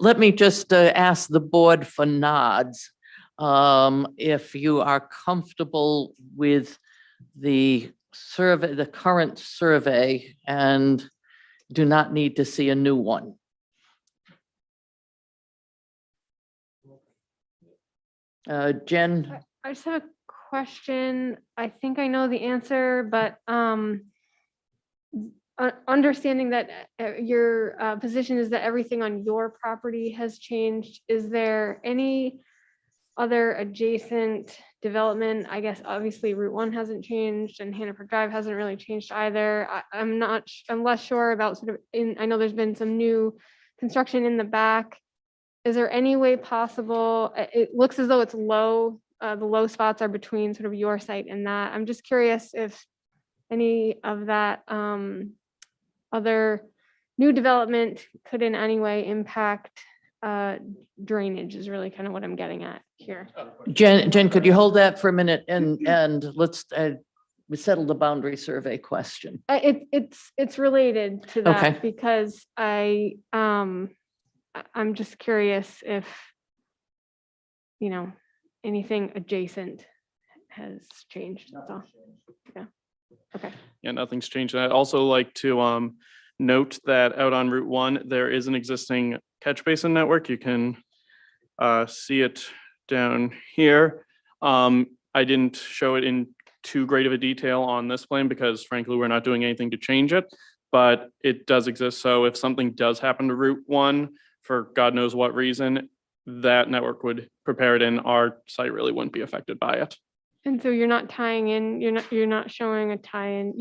Let me just ask the board for nods. If you are comfortable with the survey, the current survey, and do not need to see a new one. Jen? I just have a question. I think I know the answer, but understanding that your position is that everything on your property has changed, is there any other adjacent development? I guess obviously Route 1 hasn't changed and Hannaford Drive hasn't really changed either. I'm less sure about sort of, I know there's been some new construction in the back. Is there any way possible? It looks as though it's low. The low spots are between sort of your site and that. I'm just curious if any of that other new development could in any way impact drainage is really kind of what I'm getting at here. Jen, could you hold that for a minute and let's we settle the boundary survey question. It's related to that Okay. because I'm just curious if, you know, anything adjacent has changed. That's all. Yeah. Okay. Yeah, nothing's changed. I'd also like to note that out on Route 1, there is an existing catch basin network. You can see it down here. I didn't show it in too great of a detail on this plan because frankly, we're not doing anything to change it, but it does exist. So if something does happen to Route 1 for God knows what reason, that network would prepare it and our site really wouldn't be affected by it. And so you're not tying in, you're not showing a tie-in,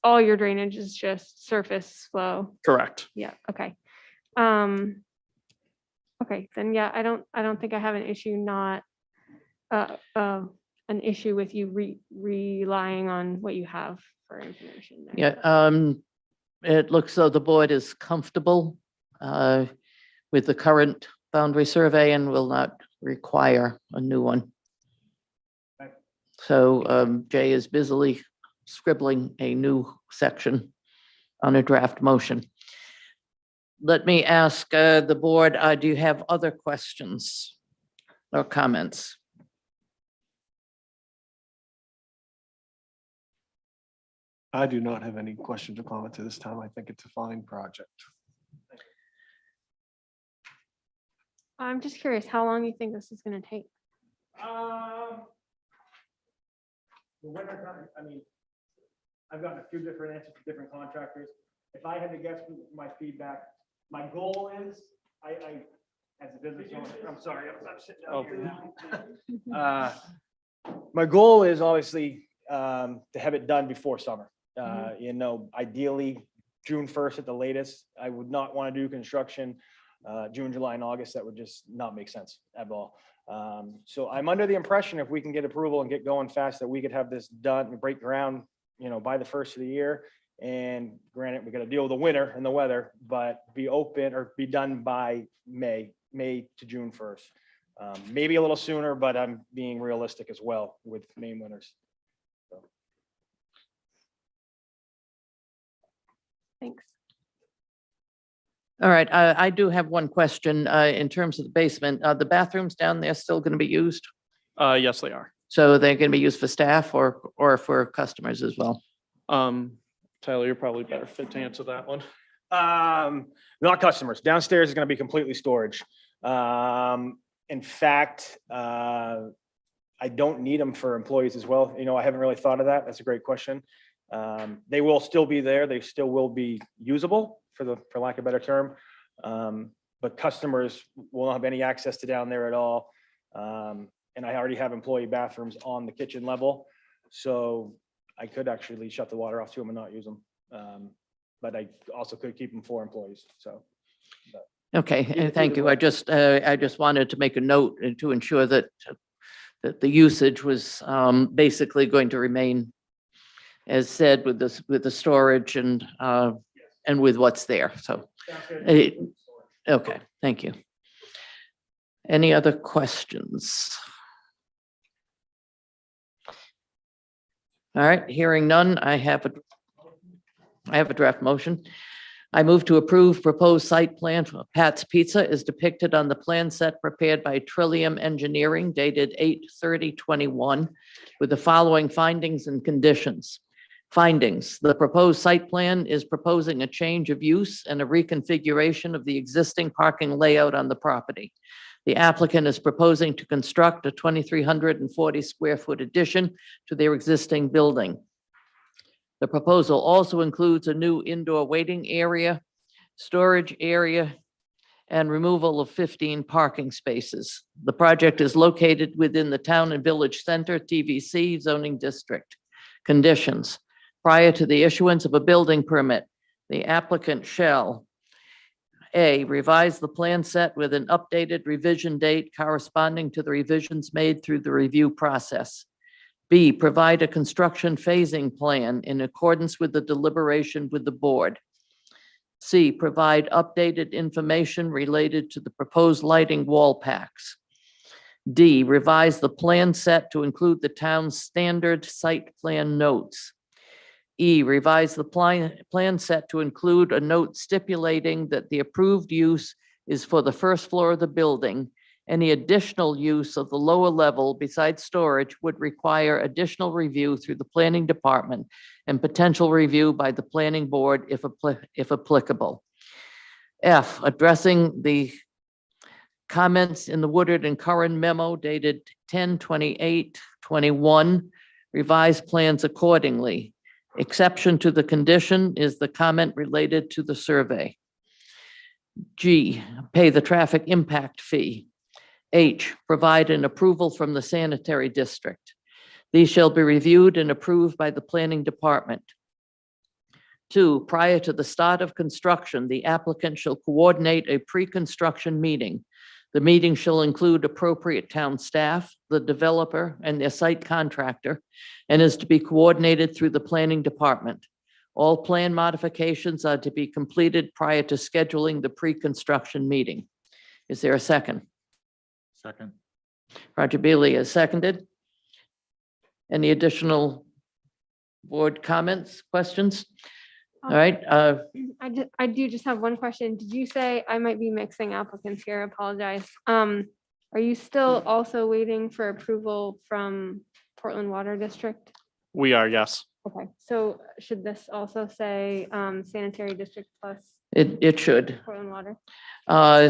all your drainage is just surface flow. Correct. Yeah, okay. Okay, then yeah, I don't think I have an issue an issue with you relying on what you have for information there. Yeah, it looks though the board is comfortable with the current boundary survey and will not require a new one. So Jay is busily scribbling a new section on a draft motion. Let me ask the board, do you have other questions or comments? I do not have any questions or comments at this time. I think it's a fine project. I'm just curious how long you think this is gonna take. The winter time, I mean, I've gotten a few different answers from different contractors. If I had to guess from my feedback, my goal is, as a business owner, I'm sorry, I'm sitting down here now. My goal is obviously to have it done before summer. You know, ideally, June 1st at the latest. I would not want to do construction June, July, and August. That would just not make sense at all. So I'm under the impression if we can get approval and get going fast, that we could have this done and break ground, you know, by the first of the year. And granted, we got to deal with the winter and the weather, but be open or be done by May to June 1st. Maybe a little sooner, but I'm being realistic as well with Maine winters. Thanks. All right, I do have one question in terms of the basement. The bathrooms down there still going to be used? Yes, they are. So they're going to be used for staff or for customers as well? Tyler, you're probably better fit to answer that one. Not customers. Downstairs is going to be completely storage. In fact, I don't need them for employees as well. You know, I haven't really thought of that. That's a great question. They will still be there. They still will be usable for lack of a better term. But customers will not have any access to down there at all. And I already have employee bathrooms on the kitchen level. So I could actually shut the water off to them and not use them. But I also could keep them for employees, so. Okay, thank you. I just wanted to make a note and to ensure that the usage was basically going to remain as said with this, with the storage and with what's there, so. Okay, thank you. Any other questions? All right, hearing none, I have a draft motion. I move to approve proposed site plan for Pat's Pizza is depicted on the plan set prepared by Trillium Engineering dated 8/30/21 with the following findings and conditions. Findings, the proposed site plan is proposing a change of use and a reconfiguration of the existing parking layout on the property. The applicant is proposing to construct a 2,340 square foot addition to their existing building. The proposal also includes a new indoor waiting area, storage area, and removal of 15 parking spaces. The project is located within the Town and Village Center, TVC zoning district. Conditions. Prior to the issuance of a building permit, the applicant shall A, revise the plan set with an updated revision date corresponding to the revisions made through the review process. B, provide a construction phasing plan in accordance with the deliberation with the board. C, provide updated information related to the proposed lighting wall packs. D, revise the plan set to include the town's standard site plan notes. E, revise the plan set to include a note stipulating that the approved use is for the first floor of the building. Any additional use of the lower level besides storage would require additional review through the planning department and potential review by the planning board if applicable. F, addressing the comments in the Woodard and Curran memo dated 10/28/21, revise plans accordingly. Exception to the condition is the comment related to the survey. G, pay the traffic impact fee. H, provide an approval from the sanitary district. These shall be reviewed and approved by the planning department. 2, prior to the start of construction, the applicant shall coordinate a pre-construction meeting. The meeting shall include appropriate town staff, the developer, and their site contractor, and is to be coordinated through the planning department. All plan modifications are to be completed prior to scheduling the pre-construction meeting. Is there a second? Second. Roger Beely is seconded. Any additional board comments, questions? All right, I do just have one question. Did you say, I might be mixing applicants here, I apologize. Are you still also waiting for approval from Portland Water District? We are, yes. Okay, so should this also say sanitary district plus it should. Portland Water?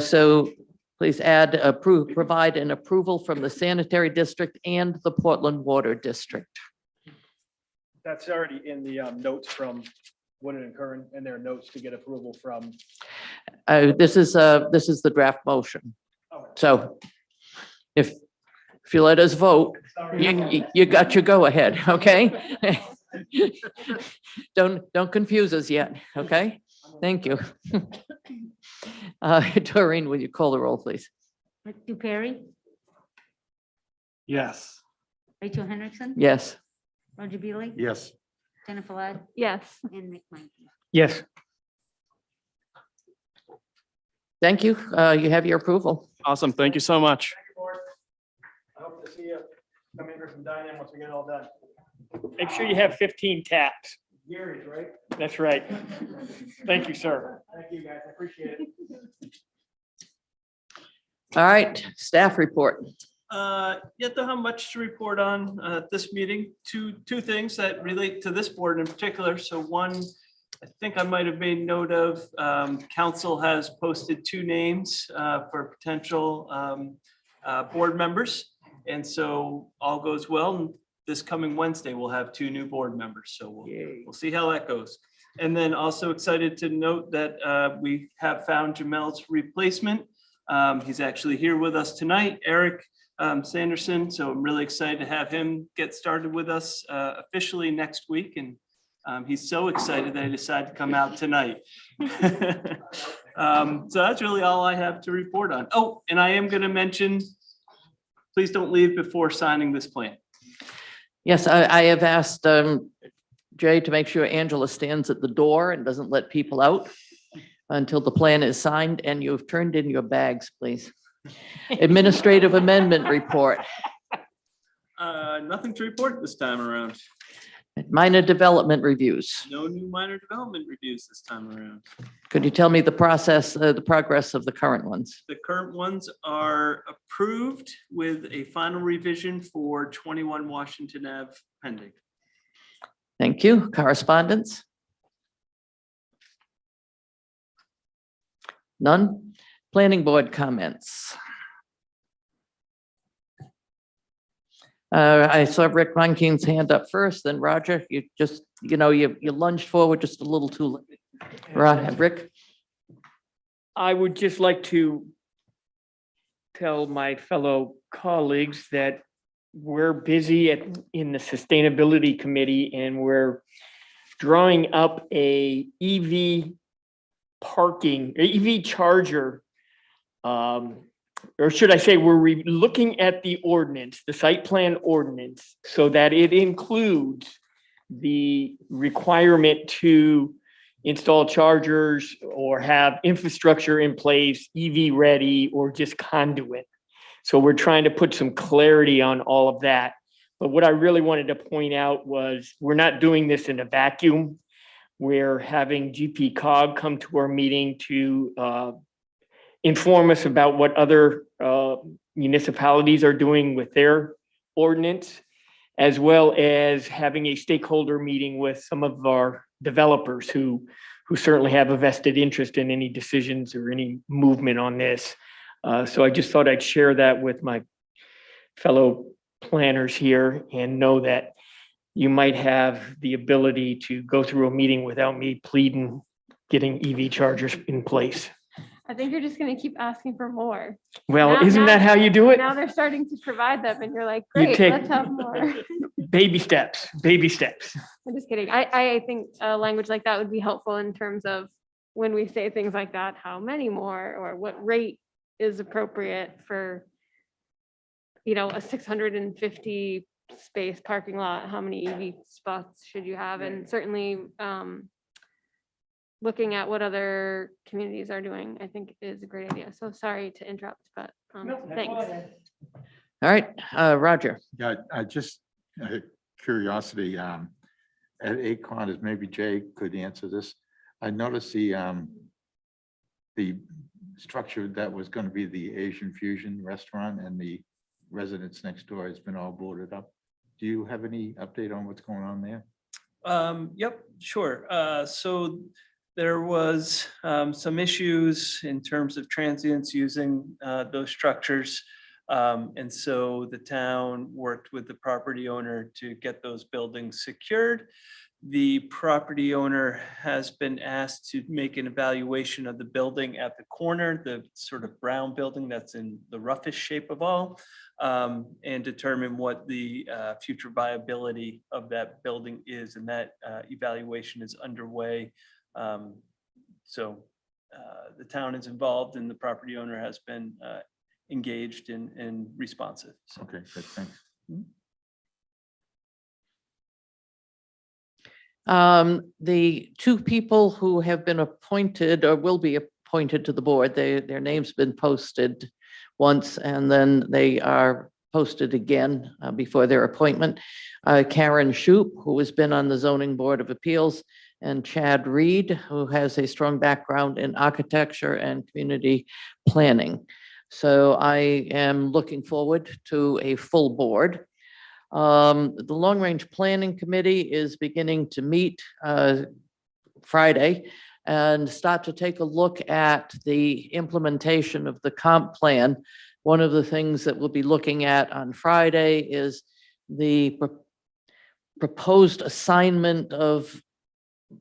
So please add, approve, provide an approval from the sanitary district and the Portland Water District. That's already in the notes from Woodard and Curran and their notes to get approval from. This is the draft motion. So if you let us vote, you got your go ahead, okay? Don't confuse us yet, okay? Thank you. Doreen, will you call the roll, please? Rick DuPerry, Yes. Rachel Hendrickson. Yes. Roger Beely. Yes. Jennifer Ladd, Yes. and Rick Mike. Yes. Thank you. You have your approval. Awesome. Thank you so much. Thank you, board. I hope to see you come in here from Diane once we get it all done. Make sure you have 15 taps. Gary's, right? That's right. Thank you, sir. Thank you, guys. I appreciate it. All right, staff report. Yet to have much to report on at this meeting. Two things that relate to this board in particular. So one, I think I might have made note of, council has posted 2 names for potential board members. And so all goes well. And this coming Wednesday, we'll have 2 new board members. So we'll see how that goes. And then also excited to note that we have found Jamel's replacement. He's actually here with us tonight, Eric Sanderson. So I'm really excited to have him get started with us officially next week. And he's so excited that he decided to come out tonight. So that's really all I have to report on. Oh, and I am going to mention, please don't leave before signing this plan. Yes, I have asked Jay to make sure Angela stands at the door and doesn't let people out until the plan is signed, and you've turned in your bags, please. Administrative amendment report. Nothing to report this time around. Minor development reviews. No new minor development reviews this time around. Could you tell me the process, the progress of the current ones? The current ones are approved with a final revision for 21 Washington Ave pending. Thank you. Correspondence? None. Planning board comments. I saw Rick Ronking's hand up first, then Roger, you just, you lunged forward just a little too late. Rick? I would just like to tell my fellow colleagues that we're busy in the Sustainability Committee, and we're drawing up a EV charger, or should I say, we're looking at the ordinance, the site plan ordinance, so that it includes the requirement to install chargers or have infrastructure in place, EV ready, or just conduit. So we're trying to put some clarity on all of that. But what I really wanted to point out was we're not doing this in a vacuum. We're having GP Cog come to our meeting to inform us about what other municipalities are doing with their ordinance, as well as having a stakeholder meeting with some of our developers who certainly have a vested interest in any decisions or any movement on this. So I just thought I'd share that with my fellow planners here and know that you might have the ability to go through a meeting without me pleading getting EV chargers in place. I think you're just gonna keep asking for more. Well, Now- isn't now- that how you do it? Now they're starting to provide them and you're like, You great, take- let's have more. Baby steps, baby steps. I'm just kidding. I think language like that would be helpful in terms of when we say things like that, how many more or what rate is appropriate for, a 650 space parking lot, how many EV spots should you have? And certainly looking at what other communities are doing, I think is a great idea. So sorry to interrupt, but thanks. All right, Roger. Yeah, I just, curiosity, at Aecon, as maybe Jay could answer this. I noticed the structure that was going to be the Asian Fusion restaurant and the residence next door has been all boarded up. Do you have any update on what's going on there? Yep, sure. So There was some issues in terms of transients using those structures. And so the town worked with the property owner to get those buildings secured. The property owner has been asked to make an evaluation of the building at the corner, the sort of brown building that's in the roughest shape of all, and determine what the future viability of that building is. And that evaluation is underway. So the town is involved and the property owner has been engaged and responsive. So. Okay, good, thanks. The two people who have been appointed or will be appointed to the board, their names been posted once and then they are posted again before their appointment. Karen Shoup, who has been on the Zoning Board of Appeals, and Chad Reed, who has a strong background in architecture and community planning. So I am looking forward to a full board. The Long Range Planning Committee is beginning to meet Friday and start to take a look at the implementation of the comp plan. One of the things that we'll be looking at on Friday is the proposed assignment of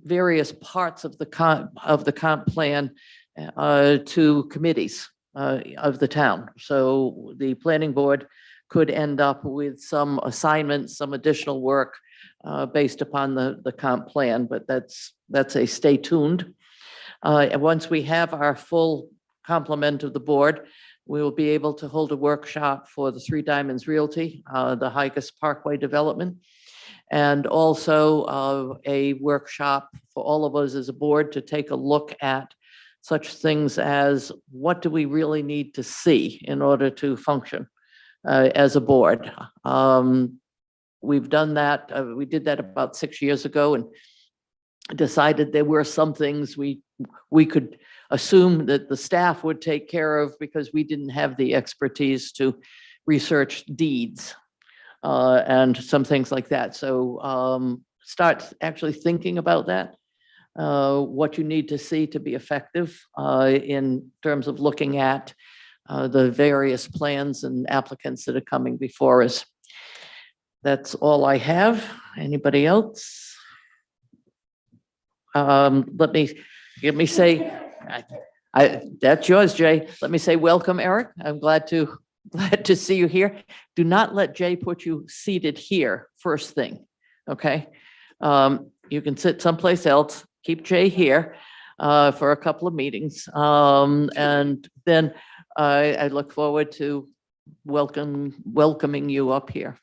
various parts of the comp plan to committees of the town. So the planning board could end up with some assignments, some additional work based upon the comp plan, but that's a stay tuned. And once we have our full complement of the board, we will be able to hold a workshop for the Three Diamonds Realty, the Higas Parkway development, and also a workshop for all of us as a board to take a look at such things as what do we really need to see in order to function as a board. We've done that. We did that about 6 years ago and decided there were some things we could assume that the staff would take care of because we didn't have the expertise to research deeds and some things like that. So start actually thinking about that, what you need to see to be effective in terms of looking at the various plans and applicants that are coming before us. That's all I have. Anybody else? Let me say, that's yours, Jay. Let me say welcome, Eric. I'm glad to see you here. Do not let Jay put you seated here first thing, okay? You can sit someplace else. Keep Jay here for a couple of meetings. And then I look forward to welcoming you up here.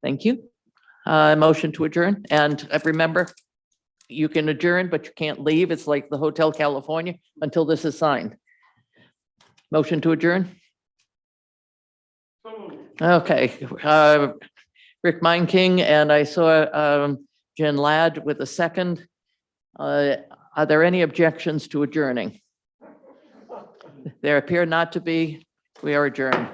Thank you. Motion to adjourn. And remember, you can adjourn, but you can't leave. It's like the Hotel California until this is signed. Motion to adjourn. Okay. Rick Meinking, and I saw Jen Ladd with a second. Are there any objections to adjourning? There appear not to be. We are adjourned.